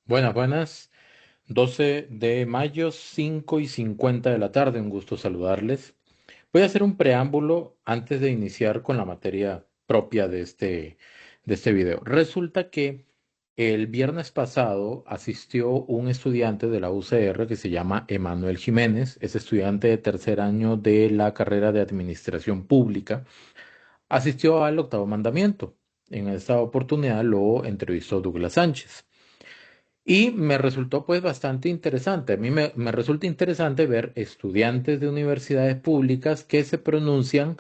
Buenas, buenas. 12 de mayo, 5:50 de la tarde. Un gusto saludarles. Voy a hacer un preámbulo antes de iniciar con la materia propia de este video. Resulta que el viernes pasado asistió un estudiante de la UCR que se llama Emanuel Jiménez, es estudiante de tercer año de la carrera de Administración Pública. Asistió al octavo mandamiento. En esta oportunidad lo entrevistó Douglas Sánchez. Y me resultó pues bastante interesante. A mí me resulta interesante ver estudiantes de universidades públicas que se pronuncian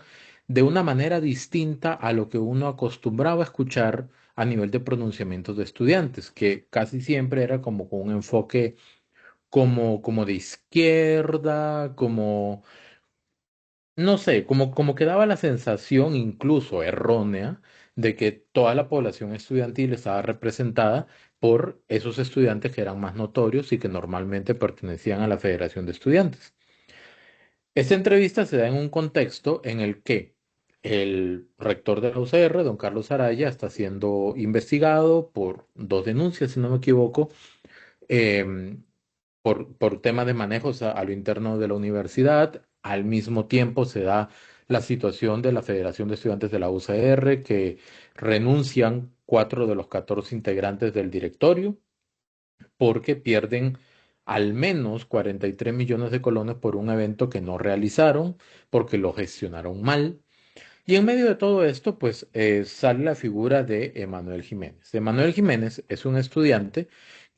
de una manera distinta a lo que uno acostumbraba a escuchar a nivel de pronunciamientos de estudiantes, que casi siempre era como con un enfoque como de izquierda, no sé, como que daba la sensación, incluso errónea, de que toda la población estudiantil estaba representada por esos estudiantes que eran más notorios y que normalmente pertenecían a la Federación de Estudiantes. Esta entrevista se da en un contexto en el que el rector de la UCR, don Carlos Araya, está siendo investigado por dos denuncias, si no me equivoco, em, por temas de manejos a lo interno de la universidad. Al mismo tiempo se da la situación de la Federación de Estudiantes de la UCR, que renuncian 4 de los 14 integrantes del directorio porque pierden al menos 43 millones de colones por un evento que no realizaron, porque lo gestionaron mal. Y en medio de todo esto, pues sale la figura de Emanuel Jiménez. Emanuel Jiménez es un estudiante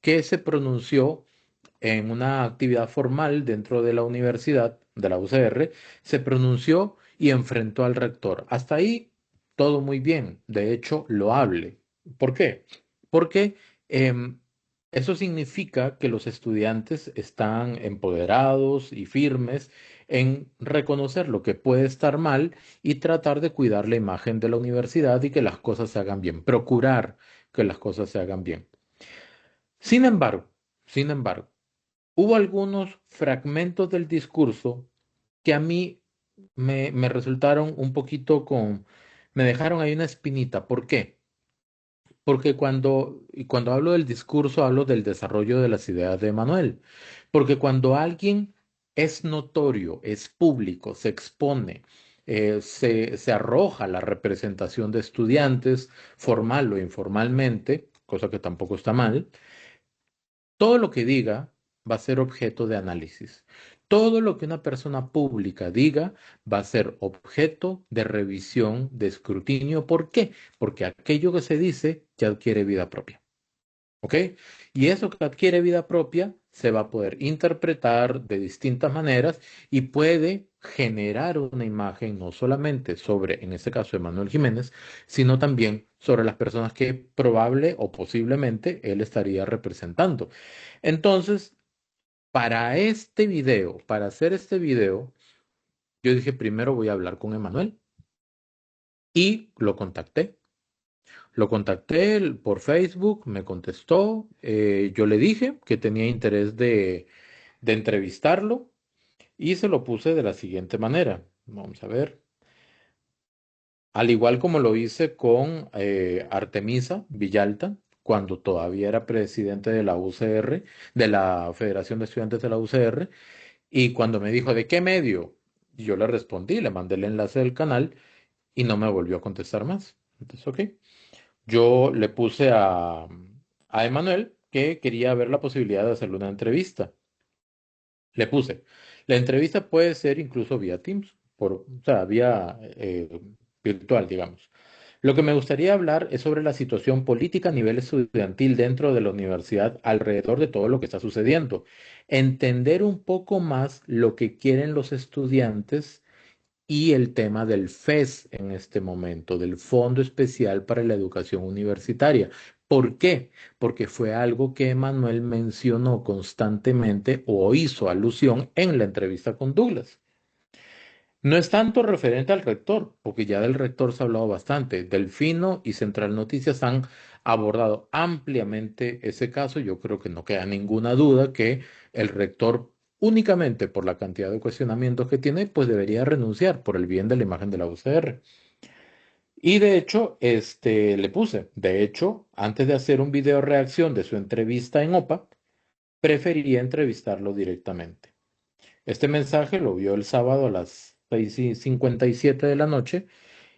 que se pronunció en una actividad formal dentro de la universidad, de la UCR, se pronunció y enfrentó al rector. Hasta ahí todo muy bien, de hecho, loable. ¿Por qué? Porque em, eso significa que los estudiantes están empoderados y firmes en reconocer lo que puede estar mal y tratar de cuidar la imagen de la universidad y que las cosas se hagan bien, procurar que las cosas se hagan bien. Sin embargo, sin embargo, hubo algunos fragmentos del discurso que a mí me resultaron un poquito me dejaron ahí una espinita. ¿Por qué? Porque y cuando hablo del discurso, hablo del desarrollo de las ideas de Manuel. Porque cuando alguien es notorio, es público, se expone, se arroja la representación de estudiantes, formal o informalmente, cosa que tampoco está mal, todo lo que diga va a ser objeto de análisis. Todo lo que una persona pública diga va a ser objeto de revisión, de escrutinio. ¿Por qué? Porque aquello que se dice ya adquiere vida propia. ¿Ok? Y eso que adquiere vida propia se va a poder interpretar de distintas maneras y puede generar una imagen no solamente sobre, en este caso, Emanuel Jiménez, sino también sobre las personas que probable o posiblemente él estaría representando. Entonces, para este video, para hacer este video, yo dije, primero voy a hablar con Emanuel y lo contacté. Lo contacté por Facebook, me contestó, yo le dije que tenía interés de entrevistarlo y se lo puse de la siguiente manera. Vamos a ver. Al igual como lo hice con Artemisa Villalta, cuando todavía era presidente de la UCR, de la Federación de Estudiantes de la UCR, y cuando me dijo, ¿de qué medio? Yo le respondí, le mandé el enlace del canal y no me volvió a contestar más. Entonces, ok. Yo le puse a Emanuel que quería ver la posibilidad de hacerle una entrevista. Le puse, la entrevista puede ser incluso vía Teams, o sea, vía virtual, digamos. Lo que me gustaría hablar es sobre la situación política a nivel estudiantil dentro de la universidad alrededor de todo lo que está sucediendo. Entender un poco más lo que quieren los estudiantes y el tema del FES en este momento, del Fondo Especial para la Educación Universitaria. ¿Por qué? Porque fue algo que Emanuel mencionó constantemente o hizo alusión en la entrevista con Douglas. No es tanto referente al rector, porque ya del rector se ha hablado bastante. Delfino y Central Noticias han abordado ampliamente ese caso. Yo creo que no queda ninguna duda que el rector, únicamente por la cantidad de cuestionamientos que tiene, pues debería renunciar por el bien de la imagen de la UCR. Y de hecho, le puse, de hecho, antes de hacer un video reacción de su entrevista en OPA, prefería entrevistarlo directamente. Este mensaje lo vio el sábado a las 6:57 de la noche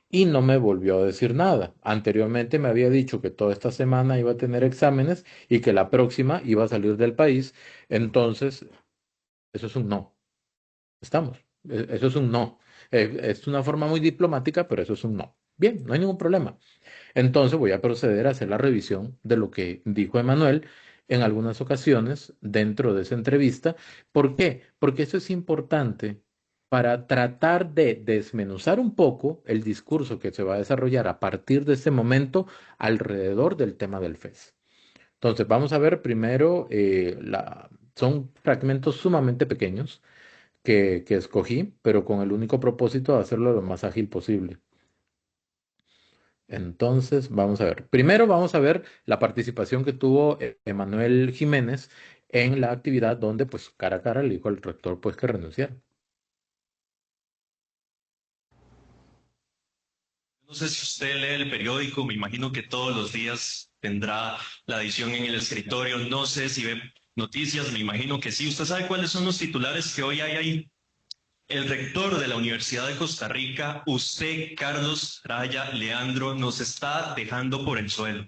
y no me volvió a decir nada. Anteriormente me había dicho que toda esta semana iba a tener exámenes y que la próxima iba a salir del país. Entonces, eso es un no. Estamos. Eso es un no. Es una forma muy diplomática, pero eso es un no. Bien, no hay ningún problema. Entonces voy a proceder a hacer la revisión de lo que dijo Emanuel en algunas ocasiones dentro de esa entrevista. ¿Por qué? Porque eso es importante para tratar de desmenuzar un poco el discurso que se va a desarrollar a partir de este momento alrededor del tema del FES. Entonces, vamos a ver primero, son fragmentos sumamente pequeños que escogí, pero con el único propósito de hacerlo lo más ágil posible. Entonces, vamos a ver. Primero vamos a ver la participación que tuvo Emanuel Jiménez en la actividad donde, pues, cara a cara le dijo al rector, pues, que renunciara. No sé si usted lee el periódico, me imagino que todos los días tendrá la edición en el escritorio. No sé si ve noticias, me imagino que sí. ¿Usted sabe cuáles son los titulares que hoy hay ahí? El rector de la Universidad de Costa Rica, usted, Carlos Raya Leandro, nos está dejando por el suelo.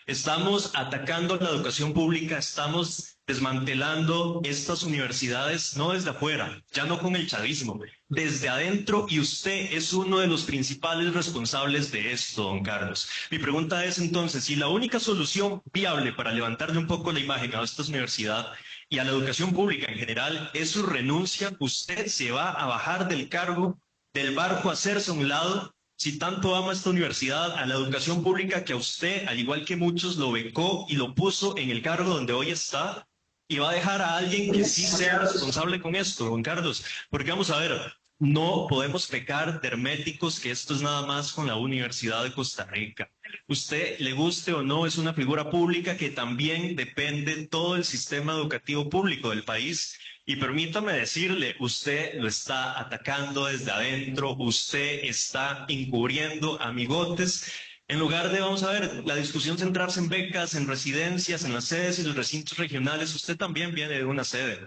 Estamos atacando la educación pública, estamos desmantelando estas universidades, no desde afuera, ya no con el chavismo, desde adentro, y usted es uno de los principales responsables de esto, don Carlos. Mi pregunta es entonces, si la única solución viable para levantarle un poco la imagen a esta universidad y a la educación pública en general es su renuncia, usted se va a bajar del cargo, del barco, a hacerse a un lado, si tanto ama esta universidad, a la educación pública, que a usted, al igual que muchos, lo becó y lo puso en el cargo donde hoy está, y va a dejar a alguien que sí sea responsable con esto, don Carlos. Porque vamos a ver, no podemos pecar de herméticos, que esto es nada más con la Universidad de Costa Rica. Usted, le guste o no, es una figura pública que también depende todo el sistema educativo público del país. Y permítame decirle, usted lo está atacando desde adentro, usted está encubriendo amigotes. En lugar de, vamos a ver, la discusión centrarse en becas, en residencias, en las sedes y los recintos regionales, usted también viene de una sede.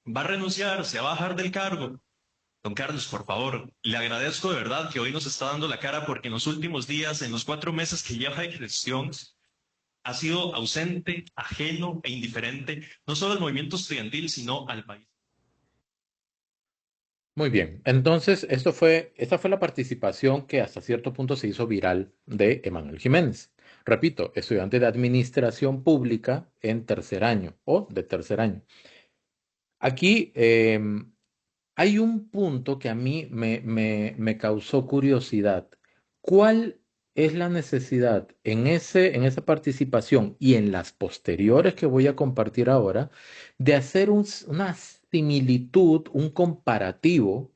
Va a renunciar, se va a bajar del cargo. Don Carlos, por favor, le agradezco de verdad que hoy nos está dando la cara, porque en los últimos días, en los 4 meses que lleva de gestión, ha sido ausente, ajeno e indiferente, no solo al movimiento estudiantil, sino al país. Muy bien, entonces esta fue la participación que hasta cierto punto se hizo viral de Emanuel Jiménez. Repito, estudiante de Administración Pública en tercer año o de tercer año. Aquí hay un punto que a mí me causó curiosidad. ¿Cuál es la necesidad en esa participación y en las posteriores que voy a compartir ahora de hacer una similitud, un comparativo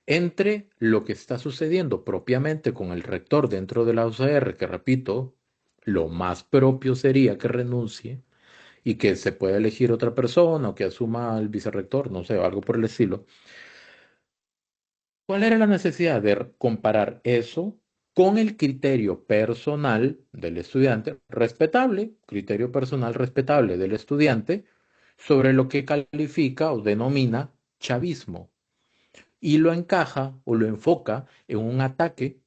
entre lo que está sucediendo propiamente con el rector dentro de la UCR, que repito, lo más propio sería que renuncie y que se pueda elegir otra persona o que asuma el vicerrector, no sé, o algo por el estilo? ¿Cuál era la necesidad de comparar eso con el criterio personal del estudiante, respetable, criterio personal respetable del estudiante, sobre lo que califica o denomina chavismo? Y lo encaja o lo enfoca en un ataque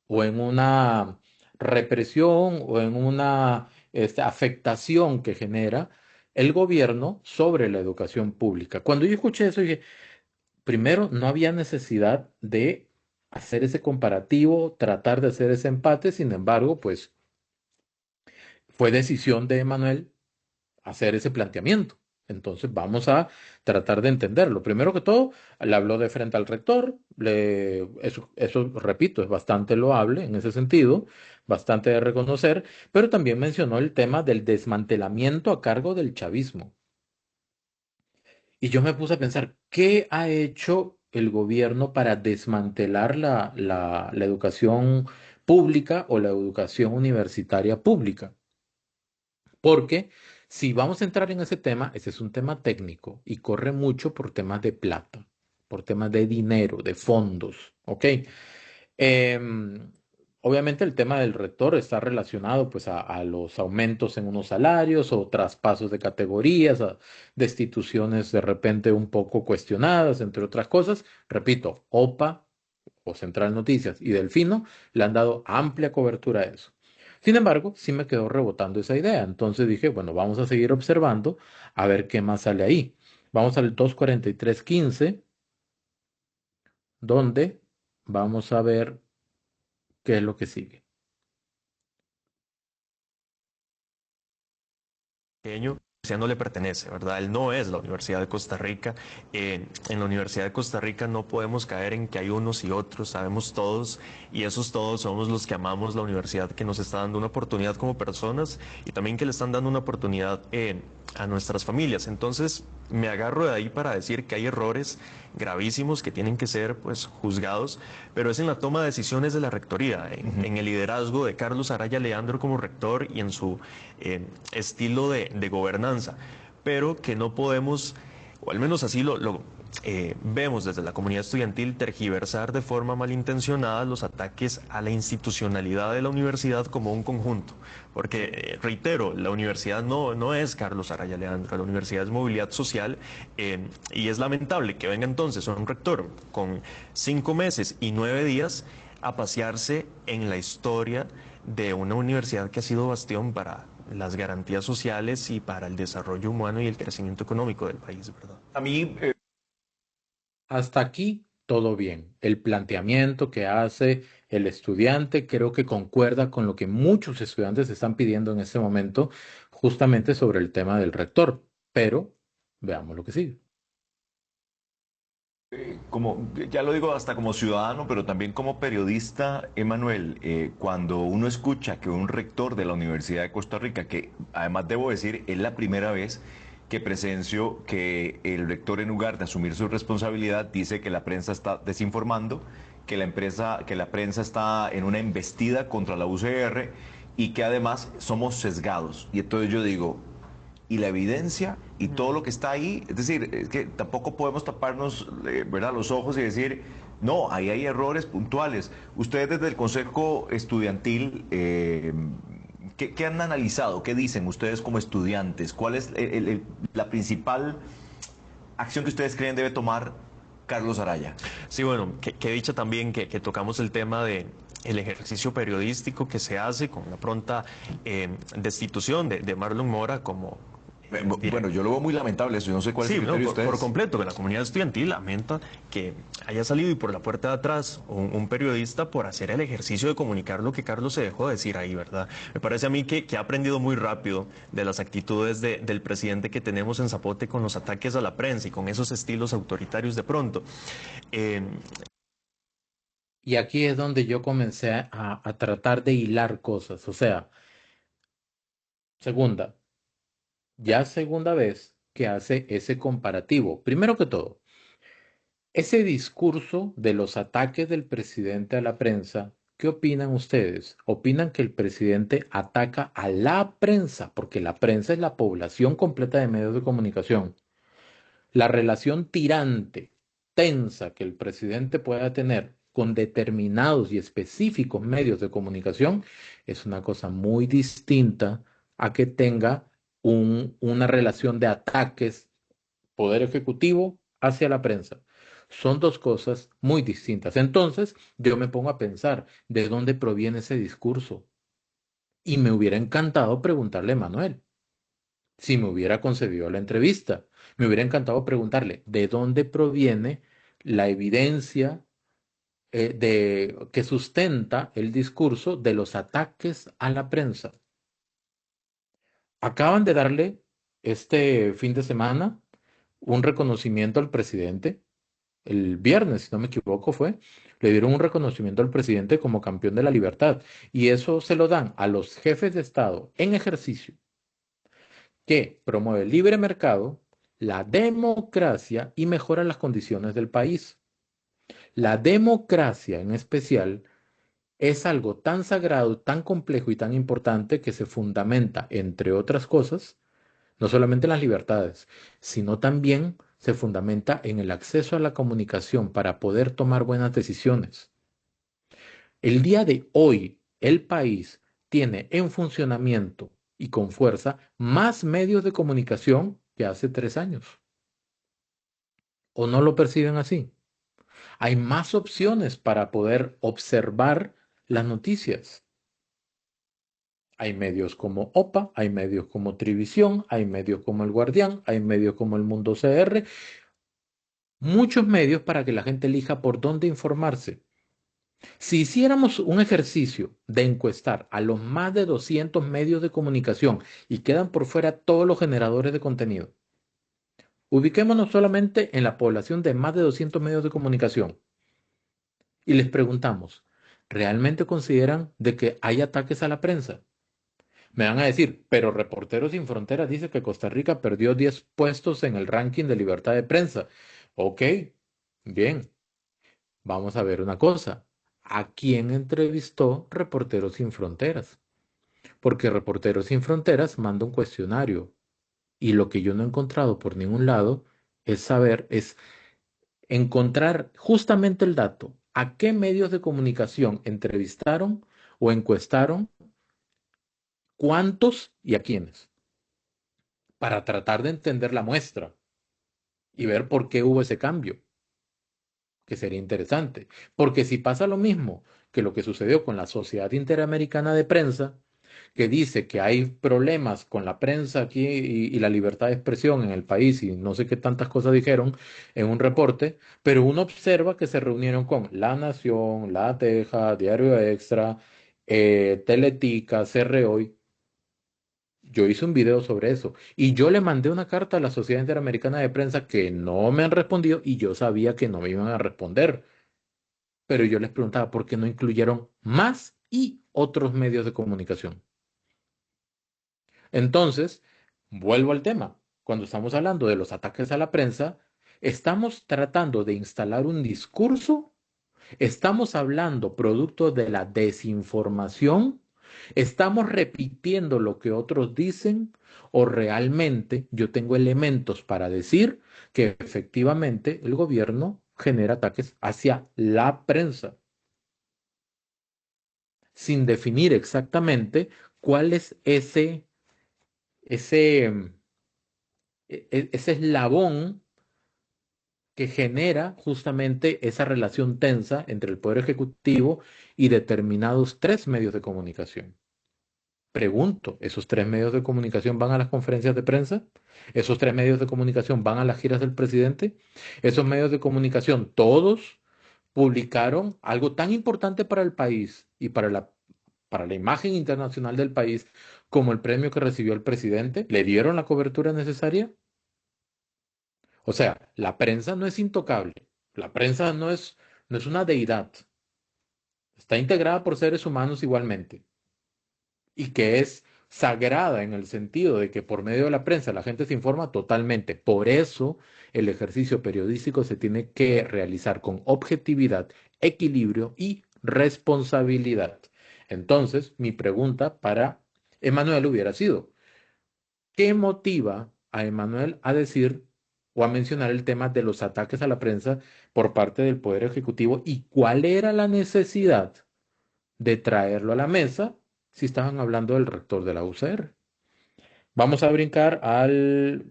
o en una represión o en una afectación que genera el gobierno sobre la educación pública. Cuando yo escuché eso, dije, primero, no había necesidad de hacer ese comparativo, tratar de hacer ese empate. Sin embargo, pues fue decisión de Emanuel hacer ese planteamiento. Entonces vamos a tratar de entenderlo. Primero que todo, le habló de frente al rector. Eso, repito, es bastante loable en ese sentido, bastante de reconocer, pero también mencionó el tema del desmantelamiento a cargo del chavismo. Y yo me puse a pensar, ¿qué ha hecho el gobierno para desmantelar la educación pública o la educación universitaria pública? Porque si vamos a entrar en ese tema, ese es un tema técnico y corre mucho por temas de plata, por temas de dinero, de fondos, ¿ok? Em, obviamente el tema del rector está relacionado pues a los aumentos en unos salarios o traspasos de categorías, a destituciones de repente un poco cuestionadas, entre otras cosas. Repito, OPA o Central Noticias y Delfino le han dado amplia cobertura a eso. Sin embargo, sí me quedó rebotando esa idea. Entonces dije, bueno, vamos a seguir observando a ver qué más sale ahí. Vamos al 243.15, donde vamos a ver qué es lo que sigue. Pequeño, la universidad no le pertenece, ¿verdad? Él no es la Universidad de Costa Rica. En la Universidad de Costa Rica no podemos caer en que hay unos y otros, sabemos todos, y esos todos somos los que amamos la universidad, que nos está dando una oportunidad como personas y también que le están dando una oportunidad a nuestras familias. Entonces, me agarro de ahí para decir que hay errores gravísimos que tienen que ser pues juzgados, pero es en la toma de decisiones de la rectoría, en el liderazgo de Carlos Araya Leandro como rector y en su estilo de gobernanza, pero que no podemos, o al menos así vemos desde la comunidad estudiantil, tergiversar de forma malintencionada los ataques a la institucionalidad de la universidad como un conjunto. Porque, reitero, la universidad no es Carlos Araya Leandro, la universidad es movilidad social, y es lamentable que venga entonces un rector con 5 meses y 9 días a pasearse en la historia de una universidad que ha sido bastión para las garantías sociales y para el desarrollo humano y el crecimiento económico del país, ¿verdad? A mí, Hasta aquí todo bien. El planteamiento que hace el estudiante creo que concuerda con lo que muchos estudiantes están pidiendo en este momento, justamente sobre el tema del rector. Pero veamos lo que sigue. como ya lo digo hasta como ciudadano, pero también como periodista, Emanuel, cuando uno escucha que un rector de la Universidad de Costa Rica, que además debo decir, es la primera vez que presencio que el rector en lugar de asumir su responsabilidad dice que la prensa está desinformando, que la prensa está en una embestida contra la UCR y que además somos sesgados. Y entonces yo digo, y la evidencia y todo lo que está ahí, es decir, es que tampoco podemos taparnos, ¿verdad?, los ojos y decir, no, ahí hay errores puntuales. Ustedes desde el Consejo Estudiantil, ¿qué han analizado? ¿Qué dicen ustedes como estudiantes? ¿Cuál es la principal acción que ustedes creen debe tomar Carlos Araya? Sí, bueno, que dicha también que tocamos el tema de el ejercicio periodístico que se hace con la pronta destitución de Marlon Mora como Bueno, yo lo veo muy lamentable eso, yo no sé cuál es sí, el no, criterio de por ustedes. completo, que la comunidad estudiantil lamenta que haya salido y por la puerta de atrás un periodista por hacer el ejercicio de comunicar lo que Carlos se dejó decir ahí, ¿verdad? Me parece a mí que ha aprendido muy rápido de las actitudes del presidente que tenemos en Zapote con los ataques a la prensa y con esos estilos autoritarios de pronto. Eh, Y aquí es donde yo comencé a tratar de hilar cosas. O sea, segunda, ya segunda vez que hace ese comparativo. Primero que todo, ese discurso de los ataques del presidente a la prensa, ¿qué opinan ustedes? ¿Opinan que el presidente ataca a la prensa? Porque la prensa es la población completa de medios de comunicación. La relación tirante, tensa que el presidente pueda tener con determinados y específicos medios de comunicación es una cosa muy distinta a que tenga una relación de ataques poder ejecutivo hacia la prensa. Son dos cosas muy distintas. Entonces, yo me pongo a pensar, ¿de dónde proviene ese discurso? Y me hubiera encantado preguntarle a Manuel, si me hubiera concedido la entrevista. Me hubiera encantado preguntarle, ¿de dónde proviene la evidencia que sustenta el discurso de los ataques a la prensa? Acaban de darle este fin de semana un reconocimiento al presidente. El viernes, si no me equivoco, fue, le dieron un reconocimiento al presidente como campeón de la libertad. Y eso se lo dan a los jefes de Estado en ejercicio que promueve el libre mercado, la democracia y mejora las condiciones del país. La democracia en especial es algo tan sagrado, tan complejo y tan importante que se fundamenta, entre otras cosas, no solamente en las libertades, sino también se fundamenta en el acceso a la comunicación para poder tomar buenas decisiones. El día de hoy, el país tiene en funcionamiento y con fuerza más medios de comunicación que hace 3 años. ¿O no lo perciben así? Hay más opciones para poder observar las noticias. Hay medios como OPA, hay medios como Trivisión, hay medios como El Guardián, hay medios como El Mundo CR, muchos medios para que la gente elija por dónde informarse. Si hiciéramos un ejercicio de encuestar a los más de 200 medios de comunicación y quedan por fuera todos los generadores de contenido, ubiquémonos solamente en la población de más de 200 medios de comunicación y les preguntamos, ¿realmente consideran de que hay ataques a la prensa? Me van a decir, pero Reporteros Sin Fronteras dice que Costa Rica perdió 10 puestos en el ranking de libertad de prensa. Ok, bien, vamos a ver una cosa. ¿A quién entrevistó Reporteros Sin Fronteras? Porque Reporteros Sin Fronteras manda un cuestionario y lo que yo no he encontrado por ningún lado es encontrar justamente el dato. ¿A qué medios de comunicación entrevistaron o encuestaron? ¿Cuántos y a quiénes? Para tratar de entender la muestra y ver por qué hubo ese cambio, que sería interesante. Porque si pasa lo mismo que lo que sucedió con la Sociedad Interamericana de Prensa, que dice que hay problemas con la prensa aquí y la libertad de expresión en el país y no sé qué tantas cosas dijeron en un reporte, pero uno observa que se reunieron con La Nación, La Teja, Diario Extra, Teletica, CR Hoy. Yo hice un video sobre eso y yo le mandé una carta a la Sociedad Interamericana de Prensa que no me han respondido y yo sabía que no me iban a responder, pero yo les preguntaba por qué no incluyeron más y otros medios de comunicación. Entonces, vuelvo al tema. Cuando estamos hablando de los ataques a la prensa, estamos tratando de instalar un discurso, estamos hablando producto de la desinformación, estamos repitiendo lo que otros dicen o realmente yo tengo elementos para decir que efectivamente el gobierno genera ataques hacia la prensa, sin definir exactamente cuál es ese ese eslabón que genera justamente esa relación tensa entre el Poder Ejecutivo y determinados 3 medios de comunicación. Pregunto, ¿esos 3 medios de comunicación van a las conferencias de prensa? ¿Esos 3 medios de comunicación van a las giras del presidente? ¿Esos medios de comunicación todos publicaron algo tan importante para el país y para la imagen internacional del país como el premio que recibió el presidente? ¿Le dieron la cobertura necesaria? O sea, la prensa no es intocable, la prensa no es una deidad, está integrada por seres humanos igualmente y que es sagrada en el sentido de que por medio de la prensa la gente se informa totalmente. Por eso el ejercicio periodístico se tiene que realizar con objetividad, equilibrio y responsabilidad. Entonces, mi pregunta para Emanuel hubiera sido, ¿qué motiva a Emanuel a decir o a mencionar el tema de los ataques a la prensa por parte del Poder Ejecutivo y cuál era la necesidad de traerlo a la mesa si estaban hablando del rector de la UCR? Vamos a brincar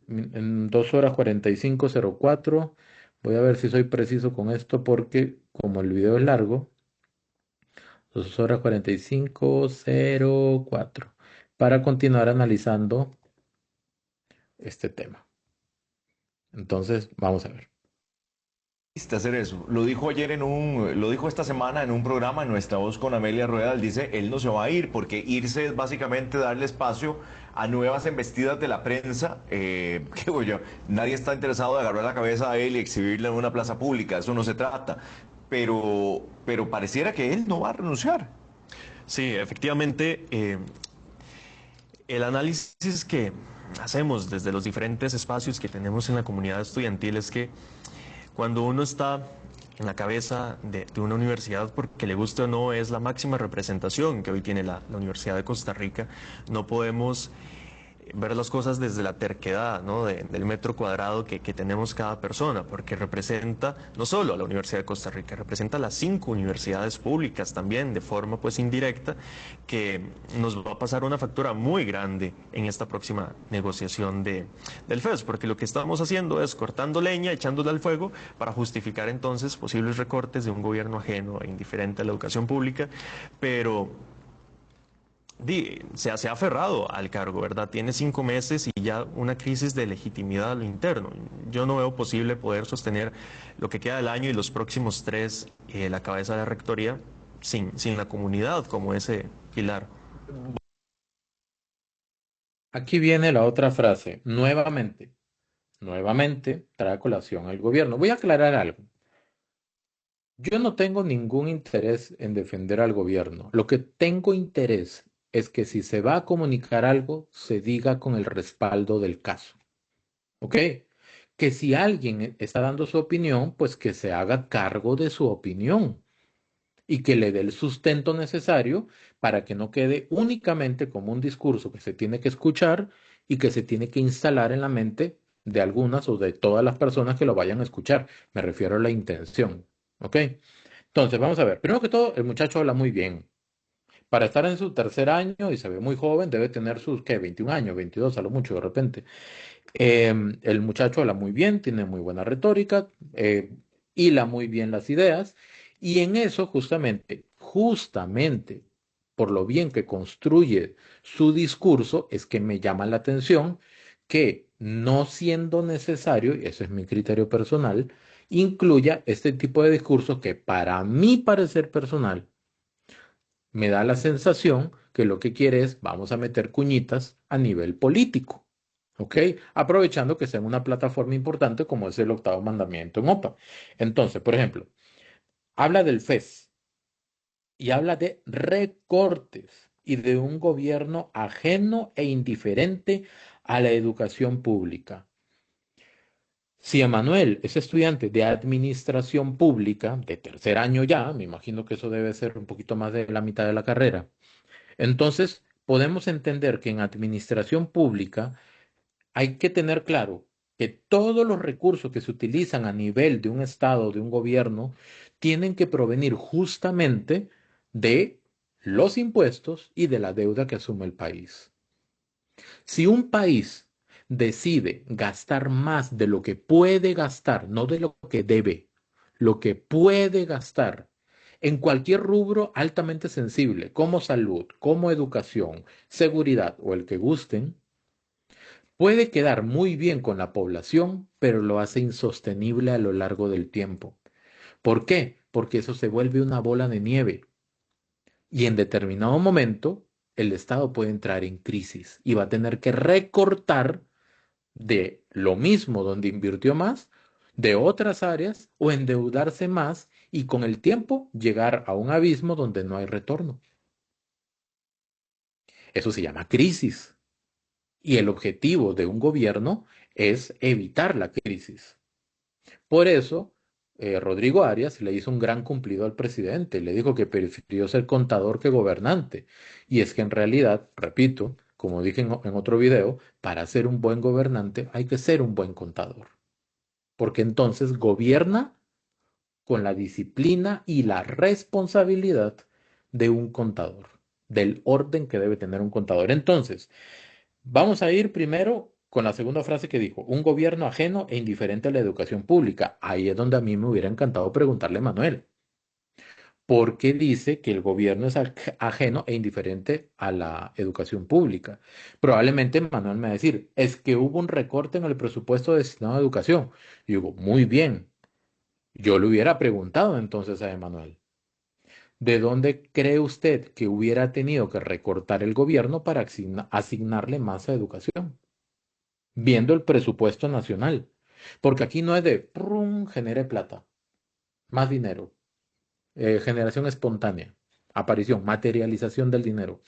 en 2 horas 45:04. Voy a ver si soy preciso con esto porque como el video es largo, 2 horas 45:04 para continuar analizando este tema. Entonces, vamos a ver. Hacer eso. Lo dijo esta semana en un programa en Nuestra Voz con Amelia Rueda. Él dice, él no se va a ir porque irse es básicamente darle espacio a nuevas embestidas de la prensa. ¿Qué digo yo? Nadie está interesado en agarrar la cabeza a él y exhibirle en una plaza pública. Eso no se trata. Pero pareciera que él no va a renunciar. Sí, efectivamente, el análisis que hacemos desde los diferentes espacios que tenemos en la comunidad estudiantil es que cuando uno está en la cabeza de una universidad, porque le guste o no, es la máxima representación que hoy tiene la Universidad de Costa Rica, no podemos ver las cosas desde la terquedad, ¿no? Del metro cuadrado que tenemos cada persona, porque representa no solo a la Universidad de Costa Rica, representa a las 5 universidades públicas también de forma pues indirecta, que nos va a pasar una factura muy grande en esta próxima negociación del FES, porque lo que estamos haciendo es cortando leña, echándole al fuego para justificar entonces posibles recortes de un gobierno ajeno e indiferente a la educación pública, pero se ha aferrado al cargo, ¿verdad? Tiene 5 meses y ya una crisis de legitimidad a lo interno. Yo no veo posible poder sostener lo que queda del año y los próximos 3, la cabeza de la rectoría, sin la comunidad como ese pilar. Aquí viene la otra frase, nuevamente trae a colación al gobierno. Voy a aclarar algo. Yo no tengo ningún interés en defender al gobierno. Lo que tengo interés es que si se va a comunicar algo, se diga con el respaldo del caso. ¿Ok? Que si alguien está dando su opinión, pues que se haga cargo de su opinión y que le dé el sustento necesario para que no quede únicamente como un discurso que se tiene que escuchar y que se tiene que instalar en la mente de algunas o de todas las personas que lo vayan a escuchar. Me refiero a la intención. ¿Ok? Entonces, vamos a ver. Primero que todo, el muchacho habla muy bien. Para estar en su tercer año y se ve muy joven, debe tener sus, ¿qué? 21 años, 22 a lo mucho de repente. El muchacho habla muy bien, tiene muy buena retórica, hila muy bien las ideas y en eso justamente por lo bien que construye su discurso, es que me llama la atención que no siendo necesario, y ese es mi criterio personal, incluya este tipo de discursos que para mi parecer personal me da la sensación que lo que quiere es vamos a meter cuñitas a nivel político. ¿Ok? Aprovechando que sea en una plataforma importante como es el octavo mandamiento en OPA. Entonces, por ejemplo, habla del FES y habla de recortes y de un gobierno ajeno e indiferente a la educación pública. Si Emanuel es estudiante de administración pública, de tercer año ya, me imagino que eso debe ser un poquito más de la mitad de la carrera, entonces podemos entender que en administración pública hay que tener claro que todos los recursos que se utilizan a nivel de un estado, de un gobierno, tienen que provenir justamente de los impuestos y de la deuda que asume el país. Si un país decide gastar más de lo que puede gastar, no de lo que debe, lo que puede gastar en cualquier rubro altamente sensible, como salud, como educación, seguridad o el que gusten, puede quedar muy bien con la población, pero lo hace insostenible a lo largo del tiempo. ¿Por qué? Porque eso se vuelve una bola de nieve y en determinado momento el Estado puede entrar en crisis y va a tener que recortar de lo mismo donde invirtió más, de otras áreas o endeudarse más y con el tiempo llegar a un abismo donde no hay retorno. Eso se llama crisis. Y el objetivo de un gobierno es evitar la crisis. Por eso, Rodrigo Arias le hizo un gran cumplido al presidente. Le dijo que prefirió ser contador que gobernante. Y es que en realidad, repito, como dije en otro video, para ser un buen gobernante hay que ser un buen contador. Porque entonces gobierna con la disciplina y la responsabilidad de un contador, del orden que debe tener un contador. Entonces, vamos a ir primero con la segunda frase que dijo, un gobierno ajeno e indiferente a la educación pública. Ahí es donde a mí me hubiera encantado preguntarle a Manuel, ¿por qué dice que el gobierno es ajeno e indiferente a la educación pública? Probablemente Manuel me va a decir, es que hubo un recorte en el presupuesto destinado a educación. Y digo, muy bien, yo le hubiera preguntado entonces a Emanuel, ¿de dónde cree usted que hubiera tenido que recortar el gobierno para asignarle más a educación? Viendo el presupuesto nacional. Porque aquí no es de, prum, genere plata, más dinero, generación espontánea, aparición, materialización del dinero.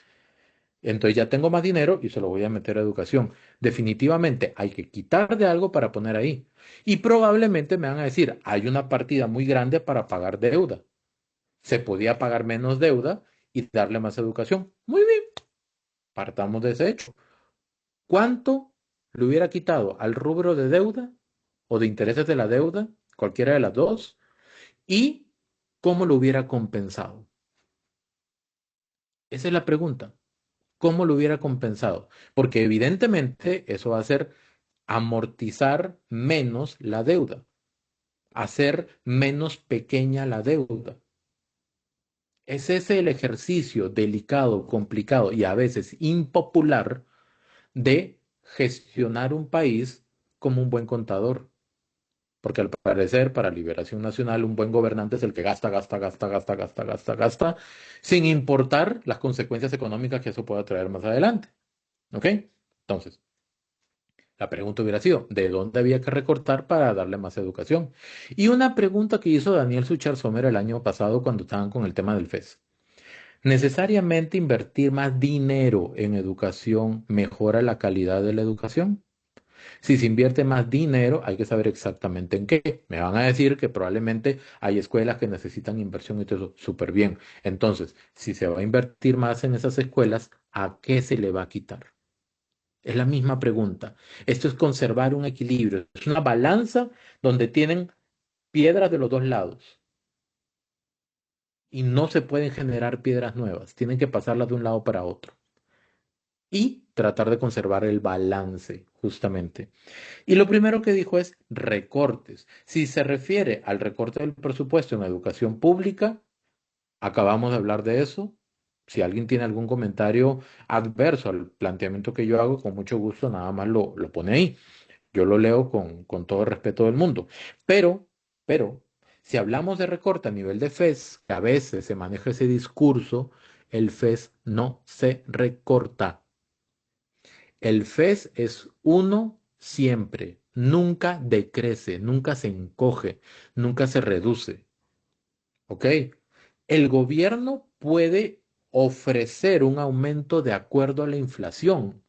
Entonces ya tengo más dinero y se lo voy a meter a educación. Definitivamente hay que quitar de algo para poner ahí. Y probablemente me van a decir, hay una partida muy grande para pagar deuda. Se podía pagar menos deuda y darle más educación. Muy bien, partamos de ese hecho. ¿cuánto le hubiera quitado al rubro de deuda o de intereses de la deuda, cualquiera de las dos, y cómo lo hubiera compensado? Esa es la pregunta. ¿Cómo lo hubiera compensado? Porque evidentemente eso va a hacer amortizar menos la deuda, hacer menos pequeña la deuda. Es ese el ejercicio delicado, complicado y a veces impopular de gestionar un país como un buen contador. Porque al parecer, para Liberación Nacional, un buen gobernante es el que gasta, gasta, gasta, gasta, gasta, gasta, gasta, sin importar las consecuencias económicas que eso pueda traer más adelante. ¿Ok? Entonces, la pregunta hubiera sido, ¿de dónde había que recortar para darle más educación? Y una pregunta que hizo Daniel Suchar Sommer el año pasado cuando estaban con el tema del FES. ¿Necesariamente invertir más dinero en educación mejora la calidad de la educación? Si se invierte más dinero, hay que saber exactamente en qué. Me van a decir que probablemente hay escuelas que necesitan inversión y todo eso, súper bien. Entonces, si se va a invertir más en esas escuelas, ¿a qué se le va a quitar? Es la misma pregunta. Esto es conservar un equilibrio. Es una balanza donde tienen piedras de los dos lados y no se pueden generar piedras nuevas. Tienen que pasarlas de un lado para otro y tratar de conservar el balance, justamente. Y lo primero que dijo es recortes. Si se refiere al recorte del presupuesto en educación pública, acabamos de hablar de eso. Si alguien tiene algún comentario adverso al planteamiento que yo hago, con mucho gusto nada más lo pone ahí. Yo lo leo con todo el respeto del mundo. Pero, si hablamos de recorte a nivel de FES, que a veces se maneja ese discurso, el FES no se recorta. El FES es uno siempre, nunca decrece, nunca se encoge, nunca se reduce. ¿Ok? El gobierno puede ofrecer un aumento de acuerdo a la inflación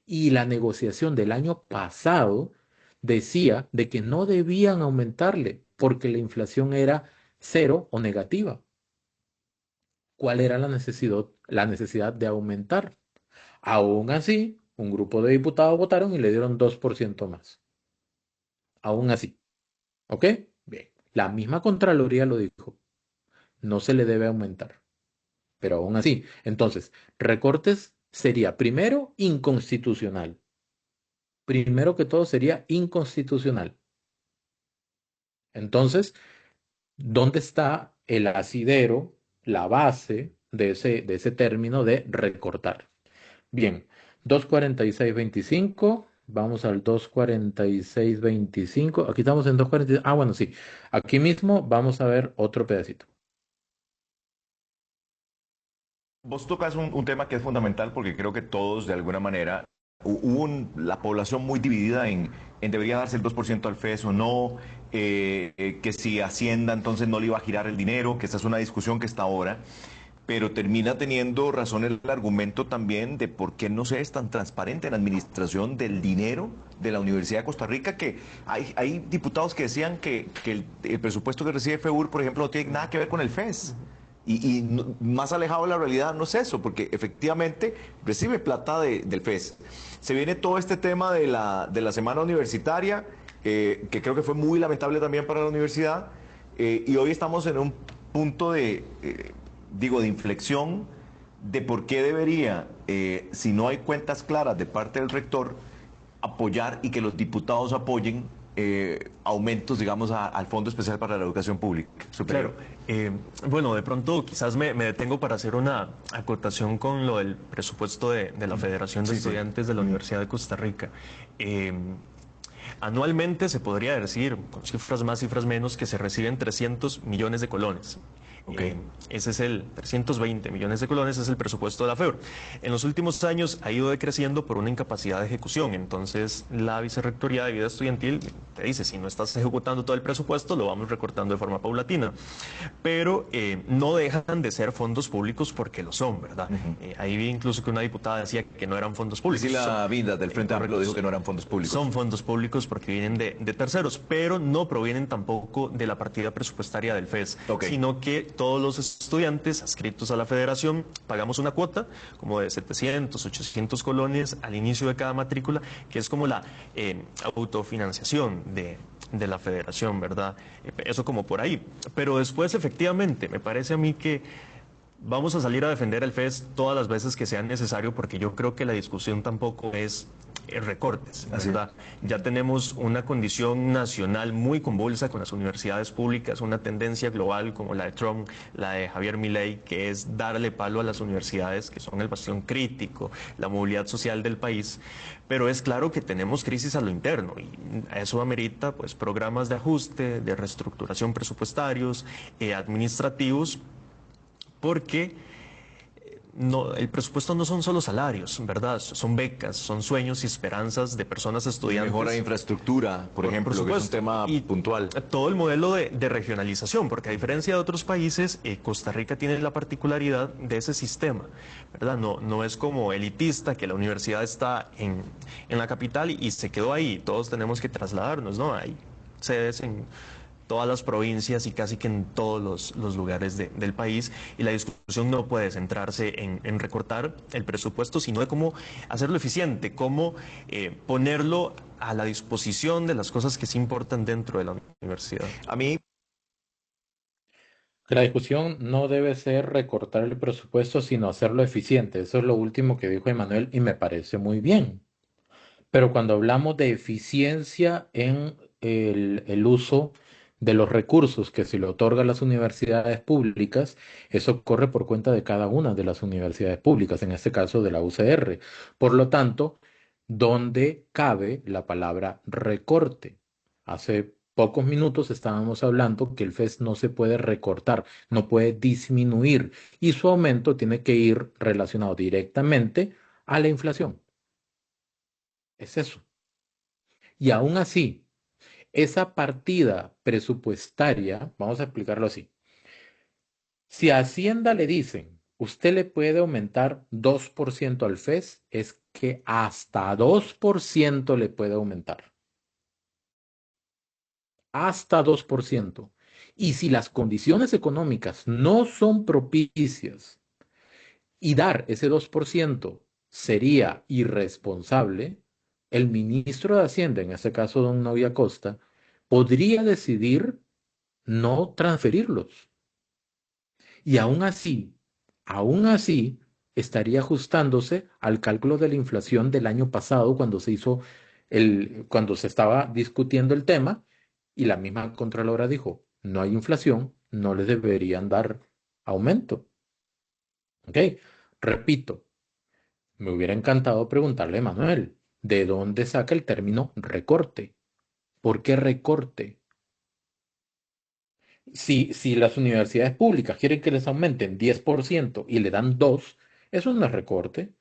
y la negociación del año pasado decía de que no debían aumentarle porque la inflación era cero o negativa. ¿Cuál era la necesidad de aumentar? Aún así, un grupo de diputados votaron y le dieron 2% más. Aún así. ¿Ok? Bien. La misma Contraloría lo dijo. No se le debe aumentar. Pero aún así. Entonces, recortes sería primero inconstitucional. Primero que todo sería inconstitucional. Entonces, ¿dónde está el asidero, la base de ese término de recortar? Bien, 246.25, vamos al 246.25, aquí estamos en 246, bueno, sí, aquí mismo vamos a ver otro pedacito. Vos tocas un tema que es fundamental porque creo que todos, de alguna manera, hubo la población muy dividida en debería darse el 2% al FES o no, que si Hacienda entonces no le iba a girar el dinero, que esa es una discusión que está ahora, pero termina teniendo razón el argumento también de por qué no se es tan transparente en la administración del dinero de la Universidad de Costa Rica, que hay diputados que decían que el presupuesto que recibe FEUR, por ejemplo, no tiene nada que ver con el FES. Más alejado de la realidad no es eso, porque efectivamente recibe plata del FES. Se viene todo este tema de la semana universitaria, que creo que fue muy lamentable también para la universidad, y hoy estamos en un punto de inflexión de por qué debería, si no hay cuentas claras de parte del rector, apoyar y que los diputados apoyen aumentos, digamos, al Fondo Especial para la Educación Pública Superior. Claro. Bueno, de pronto quizás me detengo para hacer una acotación con lo del presupuesto de la Federación de Estudiantes de la Universidad de Costa Rica. Anualmente se podría decir, con cifras más, cifras menos, que se reciben 300 millones de colones. Ese es el 320 millones de colones, es el presupuesto de la FEUR. En los últimos años ha ido decreciendo por una incapacidad de ejecución. Entonces, la Vicerrectoría de Vida Estudiantil te dice, si no estás ejecutando todo el presupuesto, lo vamos recortando de forma paulatina. Pero no dejan de ser fondos públicos porque lo son, ¿verdad? Ahí vi incluso que una diputada decía que no eran fondos públicos. Sí, la Vinda del Frente Amplio dijo que no eran fondos públicos. Son fondos públicos porque vienen de terceros, pero no provienen tampoco de la partida presupuestaria del FES, sino que todos los estudiantes adscritos a la federación pagamos una cuota como de 700, 800 colones al inicio de cada matrícula, que es como la autofinanciación de la federación, ¿verdad? Eso como por ahí. Pero después, efectivamente, me parece a mí que vamos a salir a defender el FES todas las veces que sea necesario, porque yo creo que la discusión tampoco es recortes, ¿verdad? Ya tenemos una condición nacional muy convulsa con las universidades públicas, una tendencia global como la de Trump, la de Javier Milei, que es darle palo a las universidades, que son el bastión crítico, la movilidad social del país. Pero es claro que tenemos crisis a lo interno y eso amerita pues programas de ajuste, de reestructuración presupuestarios, administrativos, porque no, el presupuesto no son solo salarios, ¿verdad? Son becas, son sueños y esperanzas de personas Y estudiantes. mejora de infraestructura, por ejemplo, que es un supuesto. tema Y puntual. todo el modelo de regionalización, porque a diferencia de otros países, Costa Rica tiene la particularidad de ese sistema, ¿verdad? No, no es como elitista, que la universidad está en la capital y se quedó ahí, todos tenemos que trasladarnos, ¿no? Hay sedes en todas las provincias y casi que en todos los lugares del país, y la discusión no puede centrarse en recortar el presupuesto, sino de cómo hacerlo eficiente, cómo ponerlo a la disposición de las cosas que sí importan dentro de la universidad. A mí, La discusión no debe ser recortar el presupuesto, sino hacerlo eficiente. Eso es lo último que dijo Emanuel y me parece muy bien. Pero cuando hablamos de eficiencia en el uso de los recursos que se le otorga a las universidades públicas, eso corre por cuenta de cada una de las universidades públicas, en este caso de la UCR. Por lo tanto, ¿dónde cabe la palabra recorte? Hace pocos minutos estábamos hablando que el FES no se puede recortar, no puede disminuir y su aumento tiene que ir relacionado directamente a la inflación. Es eso. Y aún así, esa partida presupuestaria, vamos a explicarlo así, si a Hacienda le dicen, usted le puede aumentar 2% al FES, es que hasta 2% le puede aumentar. Hasta 2%. Y si las condiciones económicas no son propicias y dar ese 2% sería irresponsable, el ministro de Hacienda, en este caso don Novia Costa, podría decidir no transferirlos. Y aún así, estaría ajustándose al cálculo de la inflación del año pasado cuando se hizo cuando se estaba discutiendo el tema y la misma Contralora dijo, no hay inflación, no les deberían dar aumento. ¿Ok? Repito, me hubiera encantado preguntarle a Manuel, ¿de dónde saca el término recorte? ¿Por qué recorte? Si las universidades públicas quieren que les aumenten 10% y le dan 2, eso no es recorte.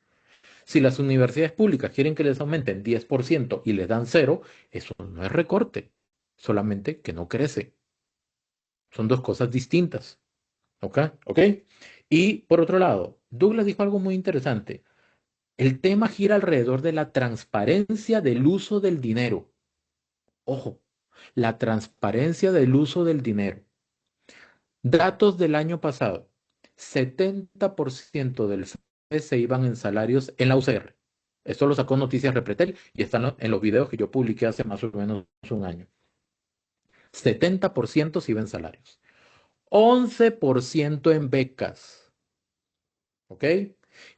Si las universidades públicas quieren que les aumenten 10% y les dan 0, eso no es recorte. Solamente que no crece. Son dos cosas distintas. ¿Ok? ¿Ok? Y por otro lado, Douglas dijo algo muy interesante. El tema gira alrededor de la transparencia del uso del dinero. Ojo, la transparencia del uso del dinero. Datos del año pasado. 70% del FE se iban en salarios en la UCR. Esto lo sacó Noticias Repretel y están en los videos que yo publiqué hace más o menos un año. 70% se iban en salarios. 11% en becas. ¿Ok?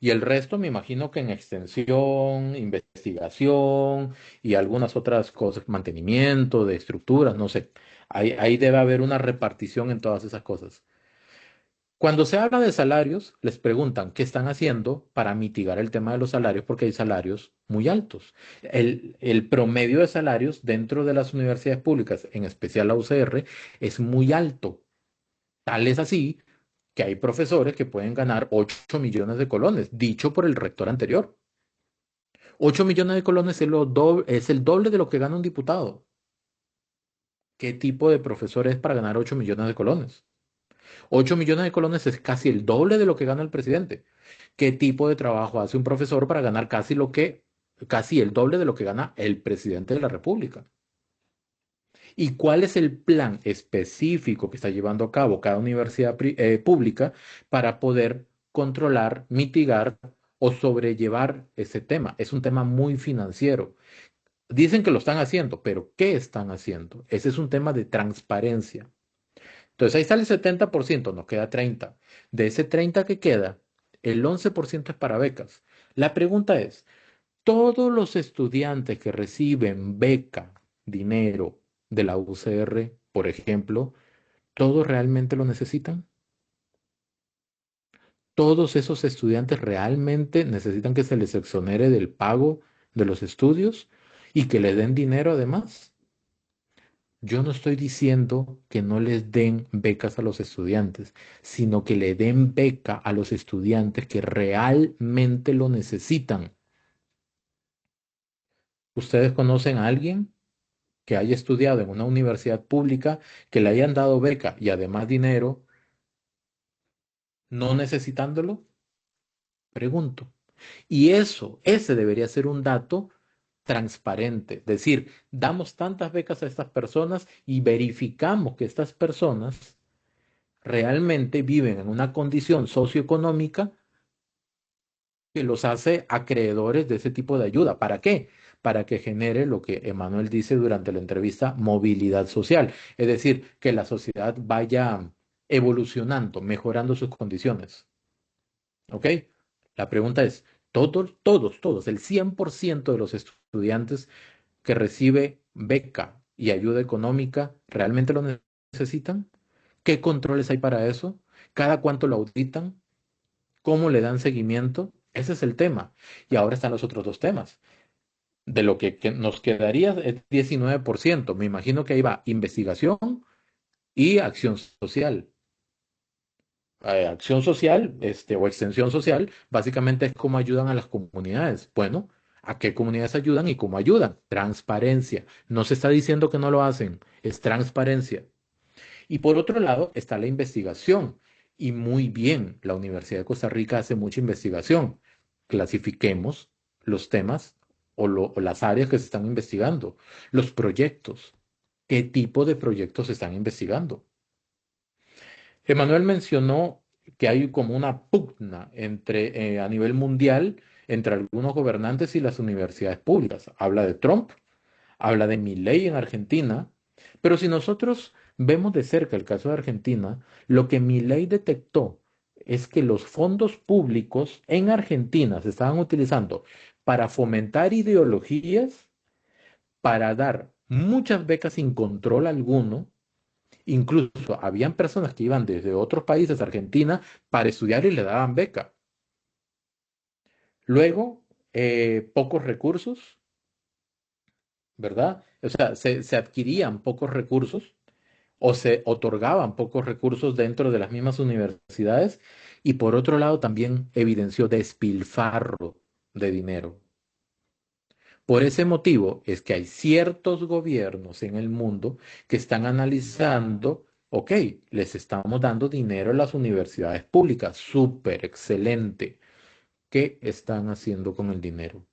Y el resto me imagino que en extensión, investigación y algunas otras cosas, mantenimiento de estructuras, no sé. Ahí debe haber una repartición en todas esas cosas. Cuando se habla de salarios, les preguntan qué están haciendo para mitigar el tema de los salarios, porque hay salarios muy altos. El promedio de salarios dentro de las universidades públicas, en especial la UCR, es muy alto. Tal es así que hay profesores que pueden ganar 8 millones de colones, dicho por el rector anterior. 8 millones de colones es el doble de lo que gana un diputado. ¿Qué tipo de profesor es para ganar 8 millones de colones? 8 millones de colones es casi el doble de lo que gana el presidente. ¿Qué tipo de trabajo hace un profesor para ganar casi el doble de lo que gana el presidente de la República? ¿Y cuál es el plan específico que está llevando a cabo cada universidad pública para poder controlar, mitigar o sobrellevar ese tema? Es un tema muy financiero. Dicen que lo están haciendo, pero ¿qué están haciendo? Ese es un tema de transparencia. Entonces ahí sale el 70%, nos queda 30. De ese 30 que queda, el 11% es para becas. La pregunta es, ¿todos los estudiantes que reciben beca, dinero de la UCR, por ejemplo, todos realmente lo necesitan? ¿Todos esos estudiantes realmente necesitan que se les exonere del pago de los estudios y que le den dinero además? Yo no estoy diciendo que no les den becas a los estudiantes, sino que le den beca a los estudiantes que realmente lo necesitan. ¿Ustedes conocen a alguien que haya estudiado en una universidad pública, que le hayan dado beca y además dinero, no necesitándolo? Pregunto. Y eso, ese debería ser un dato transparente. Decir, damos tantas becas a estas personas y verificamos que estas personas realmente viven en una condición socioeconómica que los hace acreedores de ese tipo de ayuda. ¿Para qué? Para que genere lo que Emanuel dice durante la entrevista, movilidad social. Es decir, que la sociedad vaya evolucionando, mejorando sus condiciones. ¿Ok? La pregunta es, todos, el 100% de los estudiantes que recibe beca y ayuda económica, ¿realmente lo necesitan? ¿Qué controles hay para eso? ¿Cada cuánto lo auditan? ¿Cómo le dan seguimiento? Ese es el tema. Y ahora están los otros dos temas. De lo que nos quedaría es 19%. Me imagino que ahí va investigación y acción social. Acción social, o extensión social, básicamente es cómo ayudan a las comunidades. Bueno, ¿a qué comunidades ayudan y cómo ayudan? Transparencia. No se está diciendo que no lo hacen, es transparencia. Y por otro lado está la investigación. Y muy bien, la Universidad de Costa Rica hace mucha investigación. Clasifiquemos los temas o las áreas que se están investigando, los proyectos. ¿Qué tipo de proyectos se están investigando? Emanuel mencionó que hay como una pugna a nivel mundial entre algunos gobernantes y las universidades públicas. Habla de Trump, habla de Milei en Argentina, pero si nosotros vemos de cerca el caso de Argentina, lo que Milei detectó es que los fondos públicos en Argentina se estaban utilizando para fomentar ideologías, para dar muchas becas sin control alguno. Incluso habían personas que iban desde otros países a Argentina para estudiar y le daban beca. Luego, pocos recursos, ¿verdad? O sea, se adquirían pocos recursos o se otorgaban pocos recursos dentro de las mismas universidades y por otro lado también evidenció despilfarro de dinero. Por ese motivo es que hay ciertos gobiernos en el mundo que están analizando, ok, les estamos dando dinero a las universidades públicas, súper excelente. ¿Qué están haciendo con el dinero?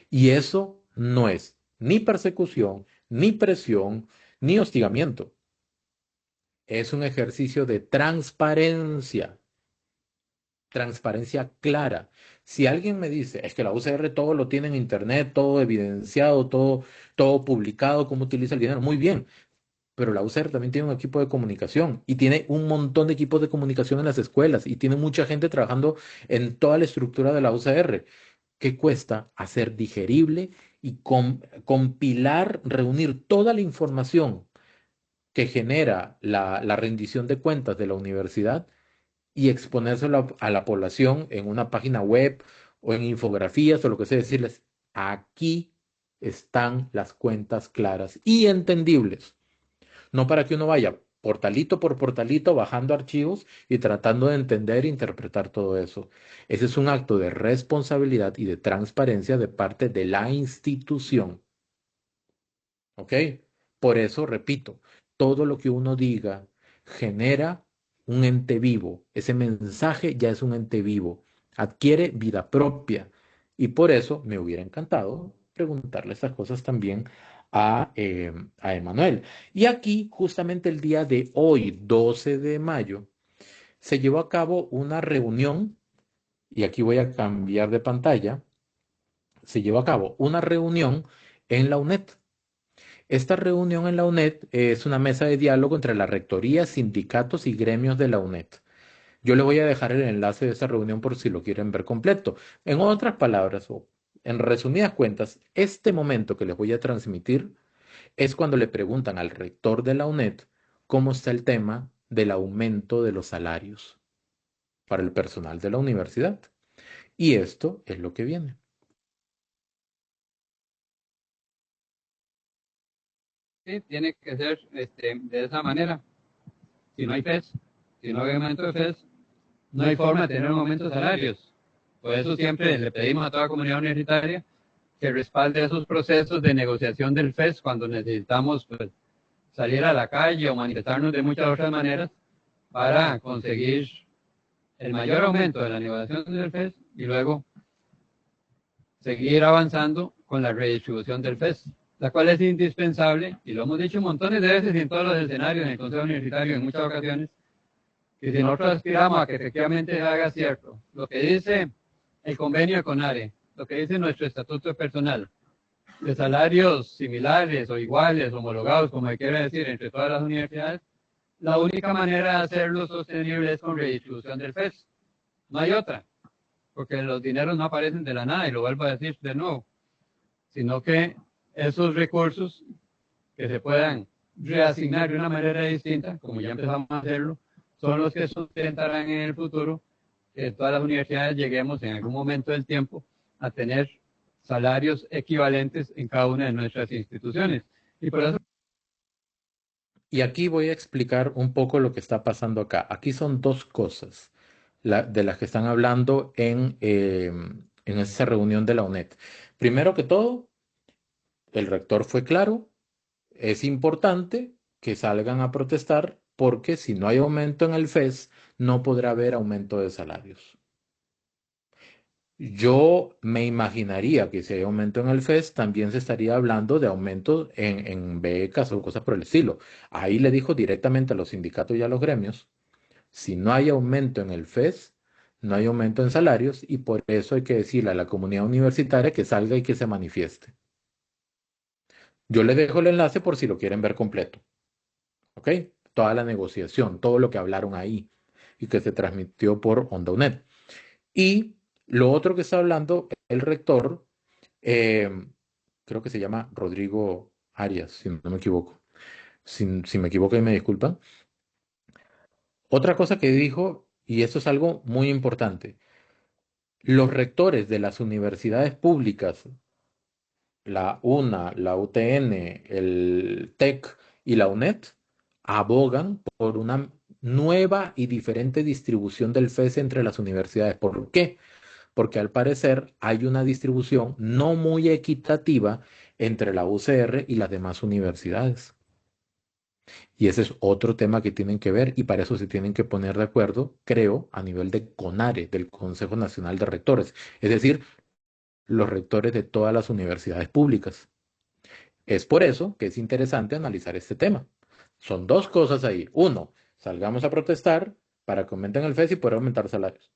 Y eso no es ni persecución, ni presión, ni hostigamiento. Es un ejercicio de transparencia, transparencia clara. Si alguien me dice, es que la UCR todo lo tiene en internet, todo evidenciado, todo publicado, cómo utiliza el dinero, muy bien, pero la UCR también tiene un equipo de comunicación y tiene un montón de equipos de comunicación en las escuelas y tiene mucha gente trabajando en toda la estructura de la UCR. ¿Qué cuesta hacer digerible y compilar, reunir toda la información que genera la rendición de cuentas de la universidad y exponérselo a la población en una página web o en infografías o lo que sea, decirles, aquí están las cuentas claras y entendibles, no para que uno vaya portalito por portalito bajando archivos y tratando de entender e interpretar todo eso. Ese es un acto de responsabilidad y de transparencia de parte de la institución. ¿Ok? Por eso, repito, todo lo que uno diga genera un ente vivo. Ese mensaje ya es un ente vivo, adquiere vida propia. Y por eso me hubiera encantado preguntarle estas cosas también a Emanuel. Y aquí, justamente el día de hoy, 12 de mayo, se llevó a cabo una reunión, y aquí voy a cambiar de pantalla, se llevó a cabo una reunión en la UNED. Esta reunión en la UNED es una mesa de diálogo entre la rectoría, sindicatos y gremios de la UNED. Yo le voy a dejar el enlace de esa reunión por si lo quieren ver completo. En otras palabras, o en resumidas cuentas, este momento que les voy a transmitir es cuando le preguntan al rector de la UNED cómo está el tema del aumento de los salarios para el personal de la universidad. Y esto es lo que viene. Sí, tiene que ser de esa manera. Si no hay FES, si no hay aumento de FES, no hay forma de tener un aumento de salarios. Por eso siempre le pedimos a toda comunidad universitaria que respalde esos procesos de negociación del FES cuando necesitamos pues, salir a la calle o manifestarnos de muchas otras maneras para conseguir el mayor aumento de la negociación del FES y luego seguir avanzando con la redistribución del FES, la cual es indispensable, y lo hemos dicho montones de veces en todos los escenarios en el Consejo Universitario en muchas ocasiones, que si nosotros aspiramos a que efectivamente se haga cierto lo que dice el convenio de CONARE, lo que dice nuestro estatuto de personal, de salarios similares o iguales, homologados, como se quiera decir, entre todas las universidades, la única manera de hacerlo sostenible es con redistribución del FES. No hay otra, porque los dineros no aparecen de la nada, y lo vuelvo a decir de nuevo, sino que esos recursos que se puedan reasignar de una manera distinta, como ya empezamos a hacerlo, son los que sustentarán en el futuro que todas las universidades lleguemos en algún momento del tiempo a tener salarios equivalentes en cada una de nuestras instituciones. Y por eso... Y aquí voy a explicar un poco lo que está pasando acá. Aquí son dos cosas de las que están hablando en esa reunión de la UNED. Primero que todo, el rector fue claro, es importante que salgan a protestar porque si no hay aumento en el FES, no podrá haber aumento de salarios. Yo me imaginaría que si hay aumento en el FES, también se estaría hablando de aumento en becas o cosas por el estilo. Ahí le dijo directamente a los sindicatos y a los gremios, si no hay aumento en el FES, no hay aumento en salarios y por eso hay que decirle a la comunidad universitaria que salga y que se manifieste. Yo les dejo el enlace por si lo quieren ver completo. ¿Ok? Toda la negociación, todo lo que hablaron ahí y que se transmitió por Onda UNED. Y lo otro que está hablando el rector, eh, creo que se llama Rodrigo Arias, si no me equivoco. Si me equivoco y me disculpan. Otra cosa que dijo, y esto es algo muy importante, los rectores de las universidades públicas, la UNA, la UTN, el TEC y la UNED, abogan por una nueva y diferente distribución del FES entre las universidades. ¿Por qué? Porque al parecer hay una distribución no muy equitativa entre la UCR y las demás universidades. Y ese es otro tema que tienen que ver y para eso se tienen que poner de acuerdo, creo, a nivel de CONARE, del Consejo Nacional de Rectores, es decir, los rectores de todas las universidades públicas. Es por eso que es interesante analizar este tema. Son dos cosas ahí. Uno, salgamos a protestar para que aumenten el FES y poder aumentar salarios.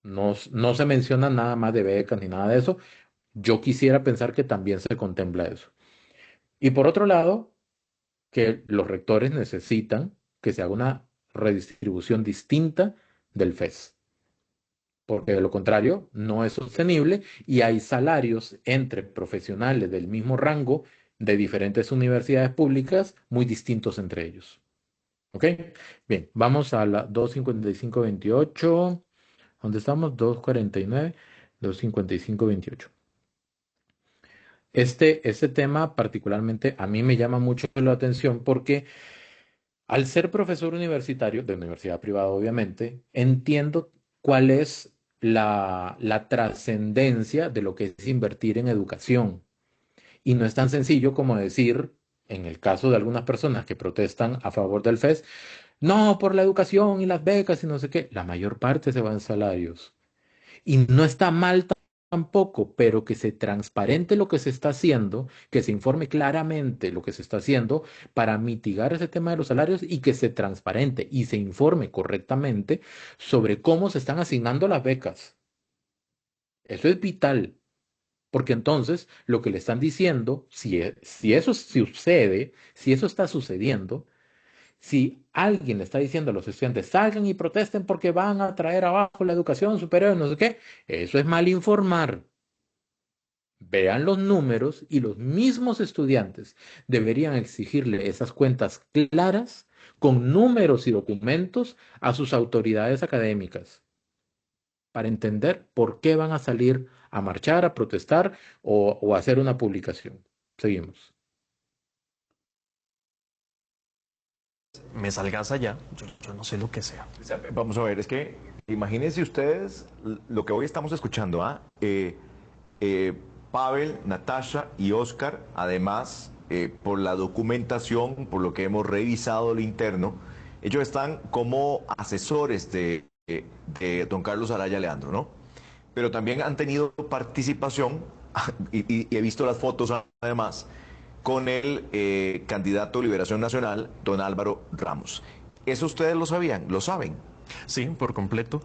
No se menciona nada más de becas ni nada de eso. Yo quisiera pensar que también se contempla eso. Y por otro lado, que los rectores necesitan que se haga una redistribución distinta del FES, porque de lo contrario no es sostenible y hay salarios entre profesionales del mismo rango de diferentes universidades públicas muy distintos entre ellos. ¿Ok? Bien, vamos a la 25528. ¿Dónde estamos? 249, 25528. Este tema particularmente a mí me llama mucho la atención porque al ser profesor universitario, de universidad privada obviamente, entiendo cuál es la trascendencia de lo que es invertir en educación. Y no es tan sencillo como decir, en el caso de algunas personas que protestan a favor del FES, no, por la educación y las becas y no sé qué, la mayor parte se va en salarios. Y no está mal tampoco, pero que se transparente lo que se está haciendo, que se informe claramente lo que se está haciendo para mitigar ese tema de los salarios y que se transparente y se informe correctamente sobre cómo se están asignando las becas. Eso es vital, porque entonces lo que le están diciendo, si eso sucede, si eso está sucediendo, si alguien le está diciendo a los estudiantes, salgan y protesten porque van a traer abajo la educación superior, no sé qué, eso es mal informar. Vean los números y los mismos estudiantes deberían exigirle esas cuentas claras con números y documentos a sus autoridades académicas para entender por qué van a salir a marchar, a protestar o a hacer una publicación. Seguimos. Me salgas allá, yo no sé lo que sea. O sea, vamos a ver, es que imagínense ustedes lo que hoy estamos escuchando, ¿ah? Pavel, Natasha y Oscar, además, por la documentación, por lo que hemos revisado el interno, ellos están como asesores de don Carlos Araya Leandro, ¿no? Pero también han tenido participación, y he visto las fotos además, con el candidato de Liberación Nacional, don Álvaro Ramos. ¿Eso ustedes lo sabían? ¿Lo saben? Sí, por completo.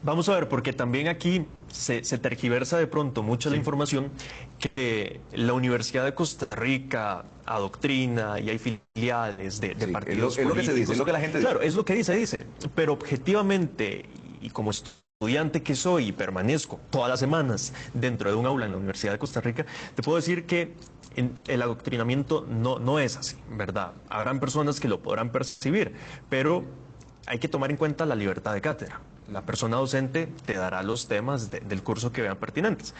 Vamos a ver, porque también aquí se tergiversa de pronto mucha la información que la Universidad de Costa Rica adoctrina y hay filiales de Sí, partidos es lo que se dice, políticos. es lo que la gente dice. Claro, es lo que dice. Pero objetivamente, y como estudiante que soy y permanezco todas las semanas dentro de un aula en la Universidad de Costa Rica, te puedo decir que el adoctrinamiento no es así, ¿verdad? Habrán personas que lo podrán percibir, pero hay que tomar en cuenta la libertad de cátedra. La persona docente te dará los temas del curso que vean pertinentes,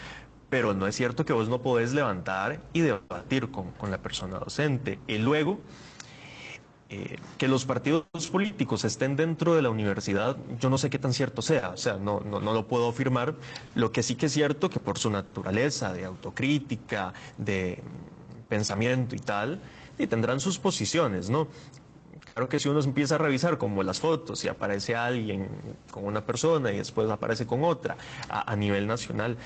pero no es cierto que vos no podés levantar y debatir con la persona docente. Y luego, que los partidos políticos estén dentro de la universidad, yo no sé qué tan cierto sea, o sea, no lo puedo afirmar. Lo que sí que es cierto, que por su naturaleza de autocrítica, de pensamiento y tal, y tendrán sus posiciones, ¿no? Claro que si uno empieza a revisar como las fotos y aparece alguien con una persona y después aparece con otra a nivel nacional,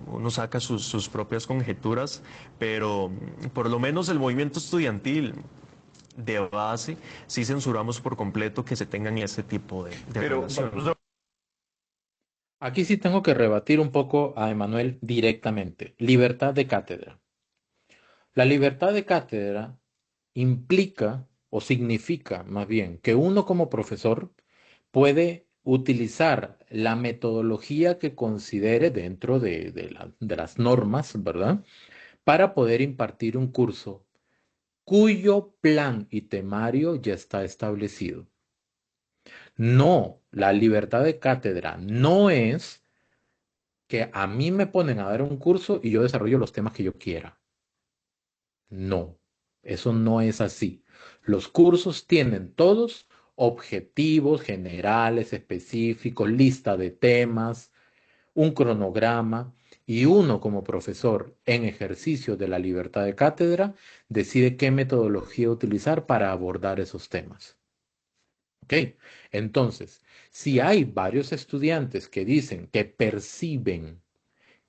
uno saca sus propias conjeturas, pero por lo menos el movimiento estudiantil de base sí censuramos por completo que se tengan ese tipo de Pero relación. Aquí sí tengo que rebatir un poco a Emanuel directamente. Libertad de cátedra. La libertad de cátedra implica o significa más bien que uno como profesor puede utilizar la metodología que considere dentro de las normas, ¿verdad? Para poder impartir un curso cuyo plan y temario ya está establecido. No, la libertad de cátedra no es que a mí me ponen a dar un curso y yo desarrollo los temas que yo quiera. No, eso no es así. Los cursos tienen todos objetivos generales, específicos, lista de temas, un cronograma y uno como profesor en ejercicio de la libertad de cátedra decide qué metodología utilizar para abordar esos temas. ¿Ok? Entonces, si hay varios estudiantes que dicen que perciben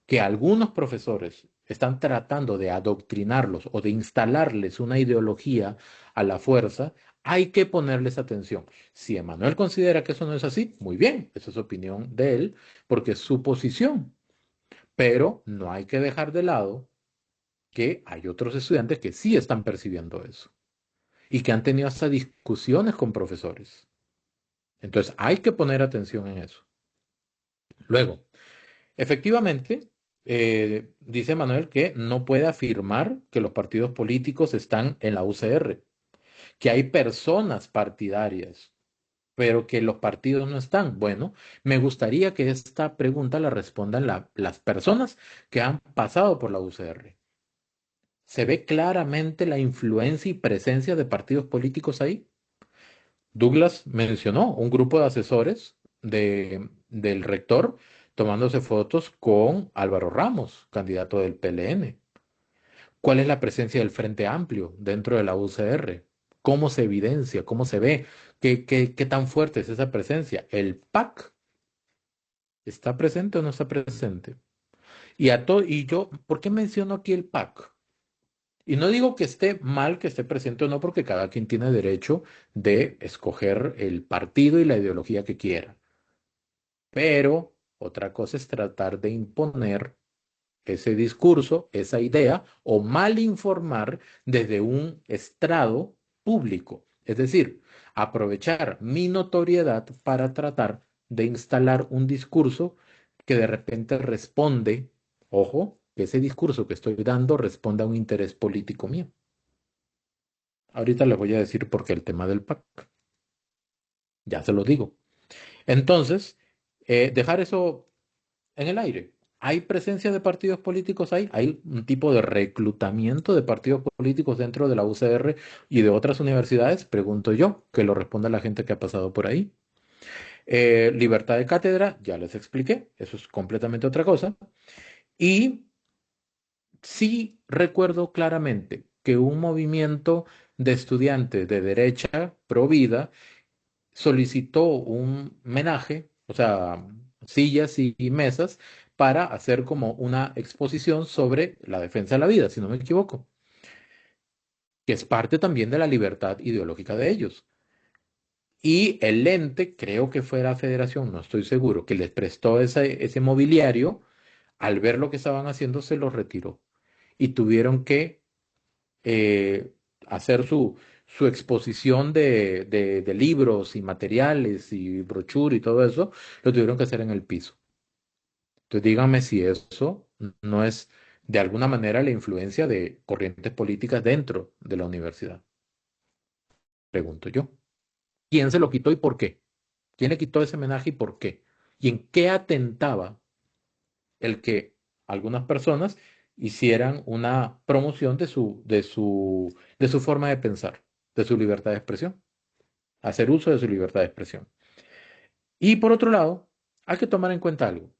que algunos profesores están tratando de adoctrinarlos o de instalarles una ideología a la fuerza, hay que ponerles atención. Si Emanuel considera que eso no es así, muy bien, esa es opinión de él, porque es su posición. Pero no hay que dejar de lado que hay otros estudiantes que sí están percibiendo eso y que han tenido hasta discusiones con profesores. Entonces hay que poner atención en eso. Luego, efectivamente, dice Manuel que no puede afirmar que los partidos políticos están en la UCR, que hay personas partidarias, pero que los partidos no están. Bueno, me gustaría que esta pregunta la respondan las personas que han pasado por la UCR. ¿Se ve claramente la influencia y presencia de partidos políticos ahí? Douglas mencionó un grupo de asesores del rector tomándose fotos con Álvaro Ramos, candidato del PLN. ¿Cuál es la presencia del Frente Amplio dentro de la UCR? ¿Cómo se evidencia? ¿Cómo se ve? ¿Qué tan fuerte es esa presencia? ¿El PAC está presente o no está presente? Y yo, ¿por qué menciono aquí el PAC? Y no digo que esté mal que esté presente o no, porque cada quien tiene derecho de escoger el partido y la ideología que quiera. Pero otra cosa es tratar de imponer ese discurso, esa idea, o mal informar desde un estrado público. Es decir, aprovechar mi notoriedad para tratar de instalar un discurso que de repente responde, ojo, que ese discurso que estoy dando responde a un interés político mío. Ahorita les voy a decir por qué el tema del PAC. Ya se lo digo. Entonces, dejar eso en el aire. ¿Hay presencia de partidos políticos ahí? ¿Hay un tipo de reclutamiento de partidos políticos dentro de la UCR y de otras universidades? Pregunto yo, que lo responda la gente que ha pasado por ahí. Libertad de cátedra, ya les expliqué, eso es completamente otra cosa. Y sí recuerdo claramente que un movimiento de estudiantes de derecha pro vida solicitó un menaje, o sea, sillas y mesas, para hacer como una exposición sobre la defensa de la vida, si no me equivoco, que es parte también de la libertad ideológica de ellos. Y el ente, creo que fue la federación, no estoy seguro, que les prestó ese mobiliario, al ver lo que estaban haciendo, se lo retiró. Y tuvieron que hacer su exposición de libros y materiales y brochure y todo eso, lo tuvieron que hacer en el piso. Entonces díganme si eso no es de alguna manera la influencia de corrientes políticas dentro de la universidad. Pregunto yo. ¿Quién se lo quitó y por qué? ¿Quién le quitó ese homenaje y por qué? ¿Y en qué atentaba el que algunas personas hicieran una promoción de su forma de pensar, de su libertad de expresión, hacer uso de su libertad de expresión? Y por otro lado, hay que tomar en cuenta algo.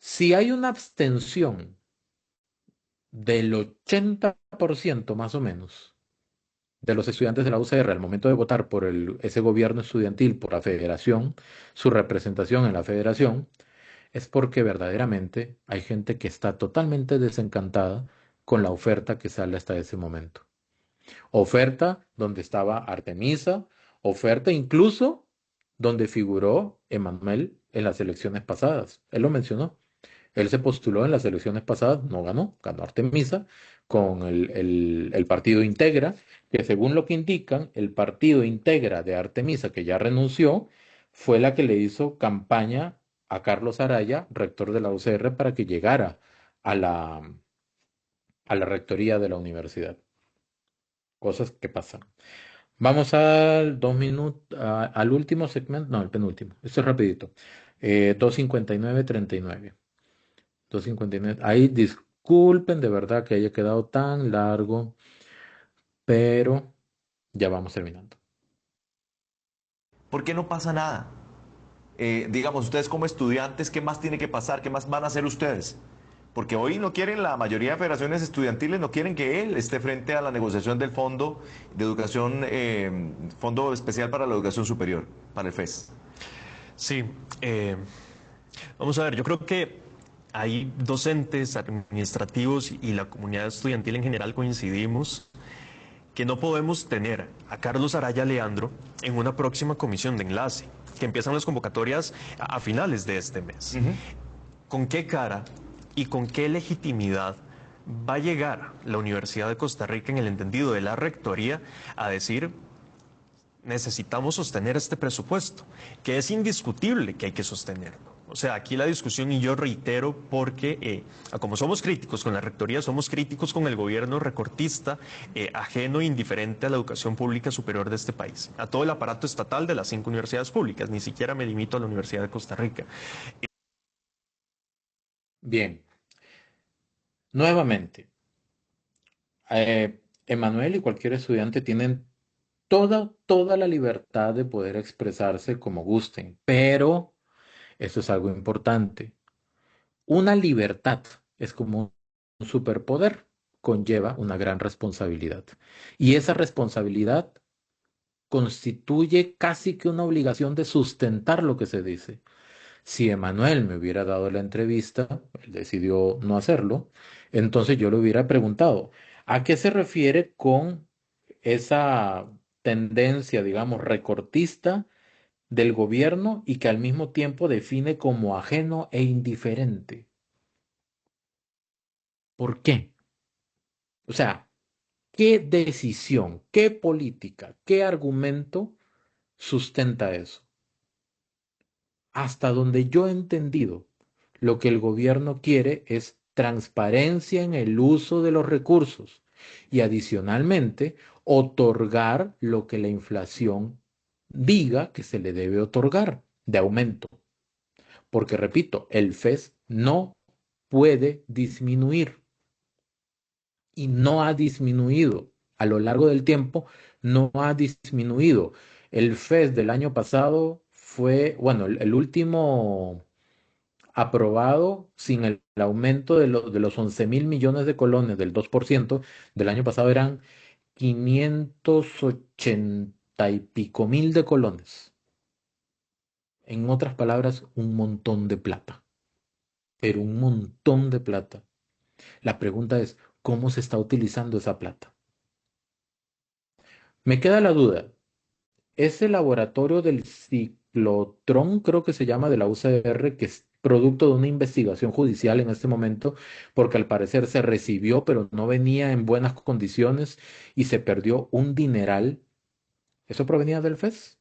Si hay una abstención del 80% más o menos de los estudiantes de la UCR al momento de votar por ese gobierno estudiantil, por la federación, su representación en la federación, es porque verdaderamente hay gente que está totalmente desencantada con la oferta que sale hasta ese momento. Oferta donde estaba Artemisa, oferta incluso donde figuró Emanuel en las elecciones pasadas. Él lo mencionó. Él se postuló en las elecciones pasadas, no ganó, ganó Artemisa con el partido Integra, que según lo que indican, el partido Integra de Artemisa, que ya renunció, fue la que le hizo campaña a Carlos Araya, rector de la UCR, para que llegara a la rectoría de la universidad. Cosas que pasan. Vamos al 2 minutos, al último segmento, no, el penúltimo. Esto es rapidito. 2:59:39. 2:59. Ahí disculpen de verdad que haya quedado tan largo, pero ya vamos terminando. ¿Por qué no pasa nada? Digamos, ustedes como estudiantes, ¿qué más tiene que pasar? ¿Qué más van a hacer ustedes? Porque hoy no quieren, la mayoría de federaciones estudiantiles no quieren que él esté frente a la negociación del fondo de educación, Fondo Especial para la Educación Superior, para el FES. Sí, vamos a ver, yo creo que hay docentes, administrativos y la comunidad estudiantil en general coincidimos que no podemos tener a Carlos Araya Leandro en una próxima comisión de enlace, que empiezan las convocatorias a finales de este mes. ¿Con qué cara y con qué legitimidad va a llegar la Universidad de Costa Rica en el entendido de la rectoría a decir necesitamos sostener este presupuesto, que es indiscutible que hay que sostenerlo? O sea, aquí la discusión, y yo reitero, porque como somos críticos con la rectoría, somos críticos con el gobierno recortista, ajeno e indiferente a la educación pública superior de este país, a todo el aparato estatal de las 5 universidades públicas, ni siquiera me limito a la Universidad de Costa Rica. Bien, nuevamente, Emanuel y cualquier estudiante tienen toda la libertad de poder expresarse como gusten, pero esto es algo importante. Una libertad es como un superpoder, conlleva una gran responsabilidad. Y esa responsabilidad constituye casi que una obligación de sustentar lo que se dice. Si Emanuel me hubiera dado la entrevista, él decidió no hacerlo, entonces yo le hubiera preguntado, ¿a qué se refiere con esa tendencia, digamos, recortista del gobierno y que al mismo tiempo define como ajeno e indiferente? ¿Por qué? O sea, ¿qué decisión, qué política, qué argumento sustenta eso? Hasta donde yo he entendido, lo que el gobierno quiere es transparencia en el uso de los recursos y adicionalmente otorgar lo que la inflación diga que se le debe otorgar de aumento. Porque repito, el FES no puede disminuir y no ha disminuido a lo largo del tiempo, no ha disminuido. El FES del año pasado fue, bueno, el último aprobado sin el aumento de los 11.000 millones de colones del 2% del año pasado eran 580 y pico mil de colones. En otras palabras, un montón de plata, pero un montón de plata. La pregunta es, ¿cómo se está utilizando esa plata? Me queda la duda. Ese laboratorio del ciclotrón, creo que se llama, de la UCR, que es producto de una investigación judicial en este momento, porque al parecer se recibió, pero no venía en buenas condiciones y se perdió un dineral. ¿Eso provenía del FES?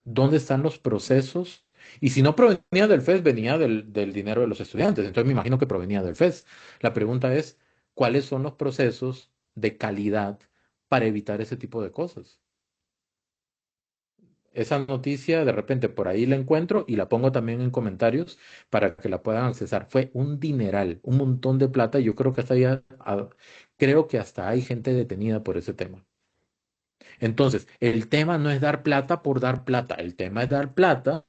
¿Dónde están los procesos? Y si no provenía del FES, venía del dinero de los estudiantes. Entonces me imagino que provenía del FES. La pregunta es, ¿cuáles son los procesos de calidad para evitar ese tipo de cosas? Esa noticia de repente por ahí la encuentro y la pongo también en comentarios para que la puedan accesar. Fue un dineral, un montón de plata y yo creo que creo que hasta hay gente detenida por ese tema. Entonces, el tema no es dar plata por dar plata, el tema es dar plata,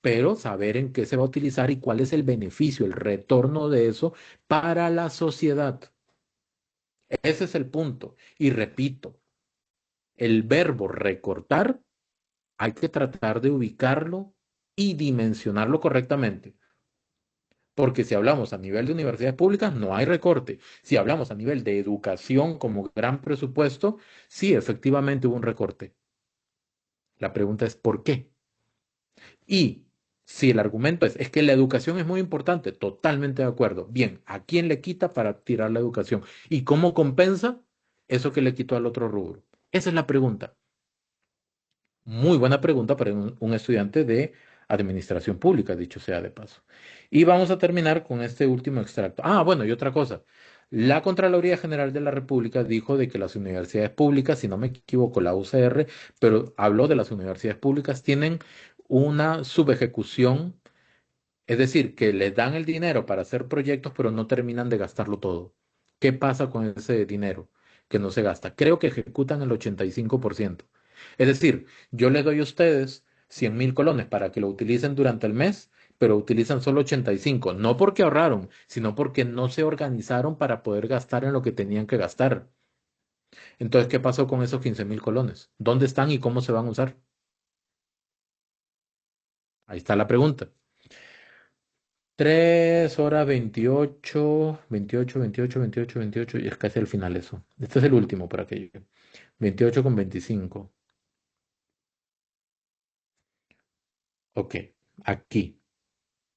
pero saber en qué se va a utilizar y cuál es el beneficio, el retorno de eso para la sociedad. Ese es el punto. Y repito, el verbo recortar hay que tratar de ubicarlo y dimensionarlo correctamente. Porque si hablamos a nivel de universidades públicas, no hay recorte. Si hablamos a nivel de educación como gran presupuesto, sí, efectivamente hubo un recorte. La pregunta es ¿por qué? Y si el argumento es que la educación es muy importante, totalmente de acuerdo. Bien, ¿a quién le quita para tirar la educación? ¿Y cómo compensa eso que le quitó al otro rubro? Esa es la pregunta. Muy buena pregunta para un estudiante de administración pública, dicho sea de paso. Y vamos a terminar con este último extracto. Ah, bueno, y otra cosa. La Contraloría General de la República dijo de que las universidades públicas, si no me equivoco, la UCR, pero habló de las universidades públicas, tienen una subejecución, es decir, que les dan el dinero para hacer proyectos, pero no terminan de gastarlo todo. ¿Qué pasa con ese dinero que no se gasta? Creo que ejecutan el 85%. Es decir, yo les doy a ustedes 100.000 colones para que lo utilicen durante el mes, pero utilizan solo 85, no porque ahorraron, sino porque no se organizaron para poder gastar en lo que tenían que gastar. Entonces, ¿qué pasó con esos 15.000 colones? ¿Dónde están y cómo se van a usar? Ahí está la pregunta. 3 horas 28, 28, 28, 28, 28, y es casi al final eso. Este es el último para que llegue. 28 con 25. Ok, aquí.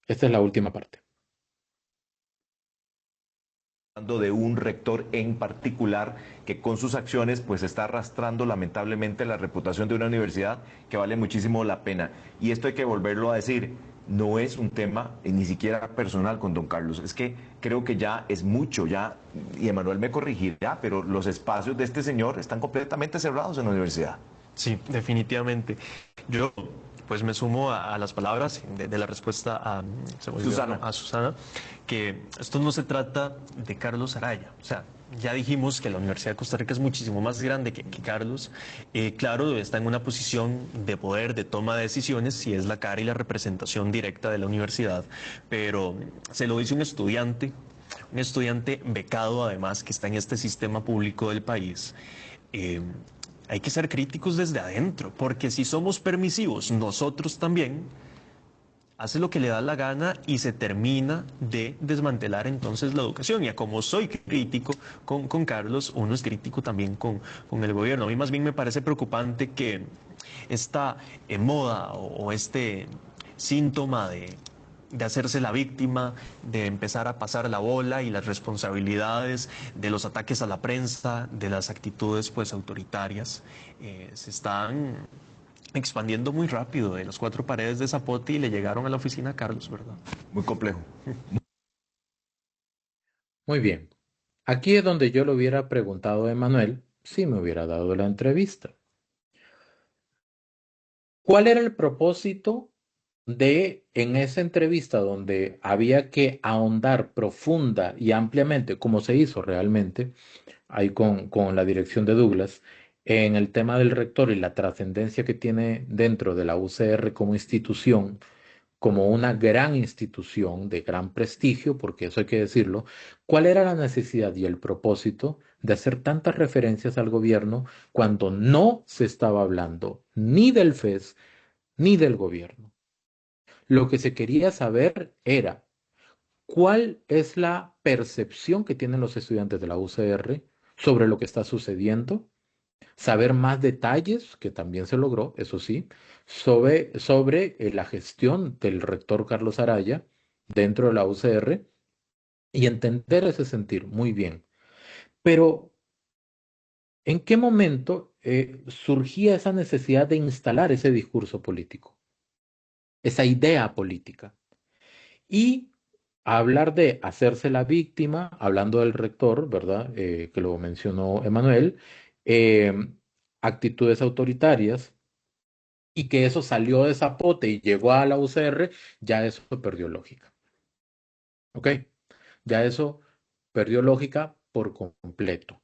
Esta es la última parte. Hablando de un rector en particular que con sus acciones pues está arrastrando lamentablemente la reputación de una universidad que vale muchísimo la pena. Y esto hay que volverlo a decir, no es un tema ni siquiera personal con don Carlos, es que creo que ya es mucho, ya, y Emanuel me corregirá, pero los espacios de este señor están completamente cerrados en la universidad. Sí, definitivamente. Yo pues me sumo a las palabras de la respuesta a, se me olvidó, Susana. ¿no? A Susana, que esto no se trata de Carlos Araya. O sea, ya dijimos que la Universidad de Costa Rica es muchísimo más grande que Carlos. Claro, está en una posición de poder, de toma de decisiones, y es la cara y la representación directa de la universidad, pero se lo dice un estudiante becado además, que está en este sistema público del país. eh, Hay que ser críticos desde adentro, porque si somos permisivos nosotros también, hace lo que le da la gana y se termina de desmantelar entonces la educación. Y a como soy crítico con Carlos, uno es crítico también con el gobierno. A mí más bien me parece preocupante que esta moda o este síntoma de hacerse la víctima, de empezar a pasar la bola y las responsabilidades de los ataques a la prensa, de las actitudes pues autoritarias, se están expandiendo muy rápido de las cuatro paredes de Zapote y le llegaron a la oficina a Carlos, ¿verdad? Muy complejo. Muy bien. Aquí es donde yo le hubiera preguntado a Emanuel si me hubiera dado la entrevista. ¿Cuál era el propósito de en esa entrevista donde había que ahondar profunda y ampliamente, como se hizo realmente, ahí con la dirección de Douglas, en el tema del rector y la trascendencia que tiene dentro de la UCR como institución, como una gran institución de gran prestigio, porque eso hay que decirlo? ¿Cuál era la necesidad y el propósito de hacer tantas referencias al gobierno cuando no se estaba hablando ni del FES ni del gobierno? Lo que se quería saber era cuál es la percepción que tienen los estudiantes de la UCR sobre lo que está sucediendo, saber más detalles, que también se logró, eso sí, sobre la gestión del rector Carlos Araya dentro de la UCR y entender ese sentir muy bien. Pero, ¿en qué momento surgía esa necesidad de instalar ese discurso político, esa idea política? Y hablar de hacerse la víctima, hablando del rector, ¿verdad? Que lo mencionó Emanuel, eh, actitudes autoritarias y que eso salió de Zapote y llegó a la UCR, ya eso perdió lógica. ¿Ok? Ya eso perdió lógica por completo.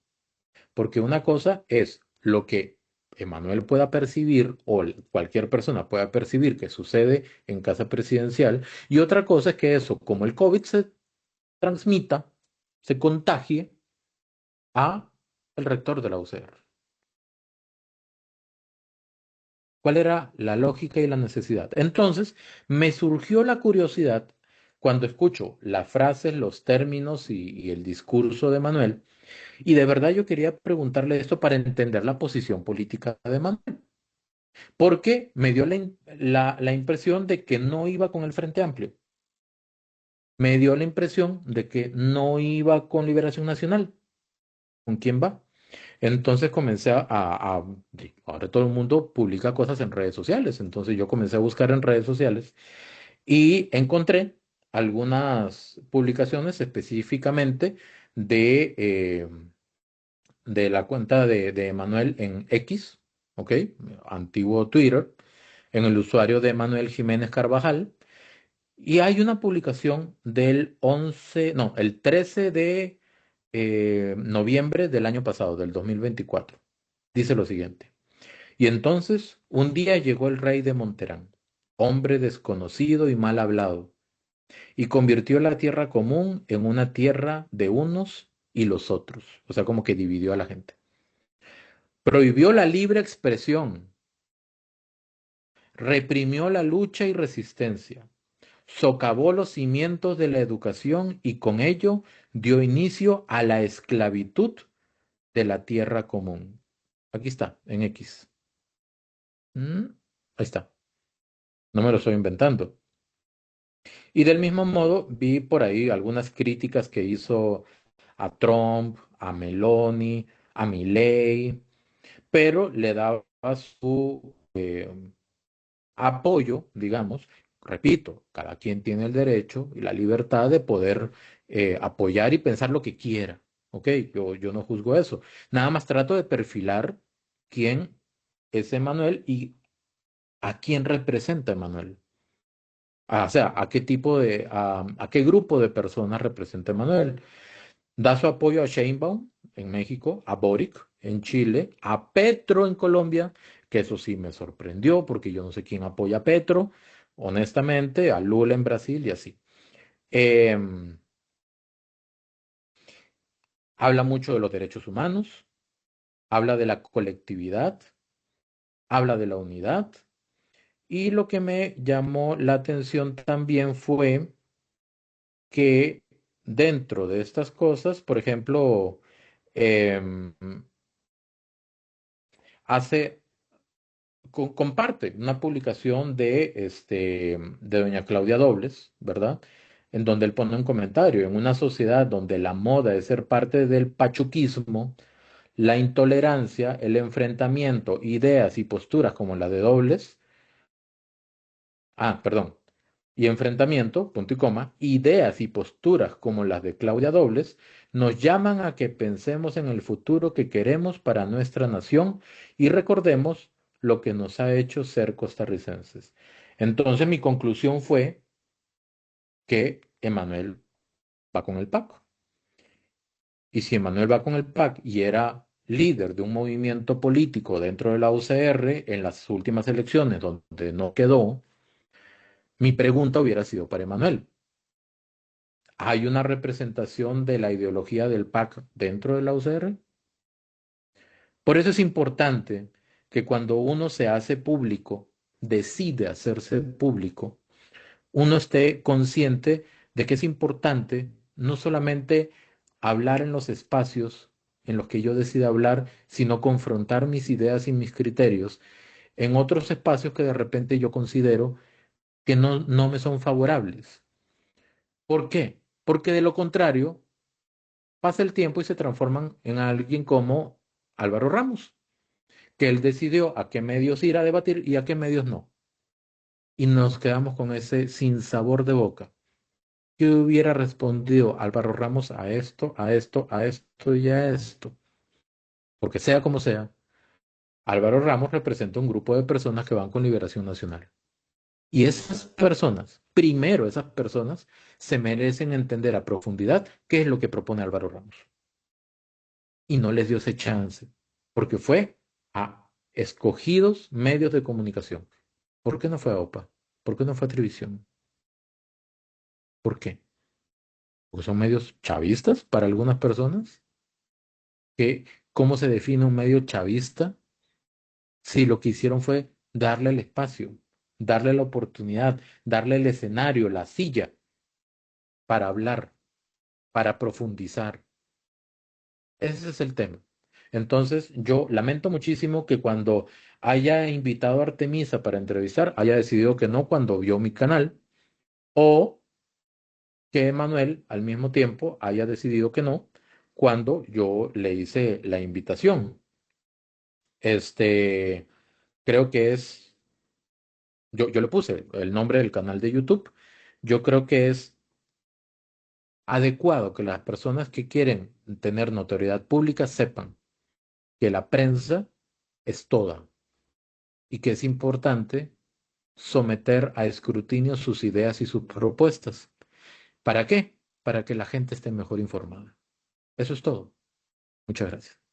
Porque una cosa es lo que Emanuel pueda percibir o cualquier persona pueda percibir que sucede en casa presidencial, y otra cosa es que eso, como el COVID se transmita, se contagie a el rector de la UCR. ¿Cuál era la lógica y la necesidad? Entonces, me surgió la curiosidad cuando escucho las frases, los términos y el discurso de Manuel, y de verdad yo quería preguntarle esto para entender la posición política de Manuel, porque me dio la impresión de que no iba con el Frente Amplio, me dio la impresión de que no iba con Liberación Nacional. ¿Con quién va? Entonces comencé ahora todo el mundo publica cosas en redes sociales, entonces yo comencé a buscar en redes sociales y encontré algunas publicaciones específicamente de la cuenta de Manuel en X, ¿ok? Antiguo Twitter, en el usuario de Manuel Jiménez Carvajal, y hay una publicación del 11, no, el 13 de noviembre del año pasado, del 2024. Dice lo siguiente: y entonces un día llegó el rey de Monterán, hombre desconocido y mal hablado, y convirtió la tierra común en una tierra de unos y los otros. O sea, como que dividió a la gente. Prohibió la libre expresión, reprimió la lucha y resistencia, socavó los cimientos de la educación y con ello dio inicio a la esclavitud de la tierra común. Aquí está, en X. Mm, Ahí está. No me lo estoy inventando. Y del mismo modo, vi por ahí algunas críticas que hizo a Trump, a Meloni, a Milei, pero le daba su apoyo, digamos. Repito, cada quien tiene el derecho y la libertad de poder apoyar y pensar lo que quiera. ¿Ok? Yo no juzgo eso. Nada más trato de perfilar quién es Emanuel y a quién representa Emanuel. O sea, a qué grupo de personas representa Emanuel. Da su apoyo a Sheinbaum en México, a Boric en Chile, a Petro en Colombia, que eso sí me sorprendió porque yo no sé quién apoya a Petro, honestamente, a Lula en Brasil y así. Em, Habla mucho de los derechos humanos, habla de la colectividad, habla de la unidad Y lo que me llamó la atención también fue que dentro de estas cosas, por ejemplo, em, hace, comparte una publicación de doña Claudia Dobles, ¿verdad? En donde él pone un comentario, en una sociedad donde la moda es ser parte del pachuquismo, la intolerancia, el enfrentamiento, ideas y posturas como la de Dobles, perdón, y enfrentamiento, punto y coma, ideas y posturas como las de Claudia Dobles, nos llaman a que pensemos en el futuro que queremos para nuestra nación y recordemos lo que nos ha hecho ser costarricenses. Entonces mi conclusión fue que Emanuel va con el PAC. Y si Emanuel va con el PAC y era líder de un movimiento político dentro de la UCR en las últimas elecciones donde no quedó, mi pregunta hubiera sido para Emanuel. ¿Hay una representación de la ideología del PAC dentro de la UCR? Por eso es importante que cuando uno se hace público, decide hacerse público, uno esté consciente de que es importante no solamente hablar en los espacios en los que yo decida hablar, sino confrontar mis ideas y mis criterios en otros espacios que de repente yo considero que no me son favorables. ¿Por qué? Porque de lo contrario, pasa el tiempo y se transforman en alguien como Álvaro Ramos, que él decidió a qué medios ir a debatir y a qué medios no. Y nos quedamos con ese sinsabor de boca. ¿Qué hubiera respondido Álvaro Ramos a esto, a esto, a esto y a esto? Porque sea como sea, Álvaro Ramos representa un grupo de personas que van con Liberación Nacional. Y esas personas, primero esas personas, se merecen entender a profundidad qué es lo que propone Álvaro Ramos. Y no les dio ese chance, porque fue a escogidos medios de comunicación. ¿Por qué no fue a OPA? ¿Por qué no fue a Trivisión? ¿Por qué? Porque son medios chavistas para algunas personas. ¿Qué, cómo se define un medio chavista? Si lo que hicieron fue darle el espacio, darle la oportunidad, darle el escenario, la silla para hablar, para profundizar. Ese es el tema. Entonces, yo lamento muchísimo que cuando haya invitado a Artemisa para entrevistar, haya decidido que no cuando vio mi canal, o que Manuel al mismo tiempo haya decidido que no cuando yo le hice la invitación. Este, creo que es, yo le puse el nombre del canal de YouTube. Yo creo que es adecuado que las personas que quieren tener notoriedad pública sepan que la prensa es toda y que es importante someter a escrutinio sus ideas y sus propuestas. ¿Para qué? Para que la gente esté mejor informada. Eso es todo. Muchas gracias.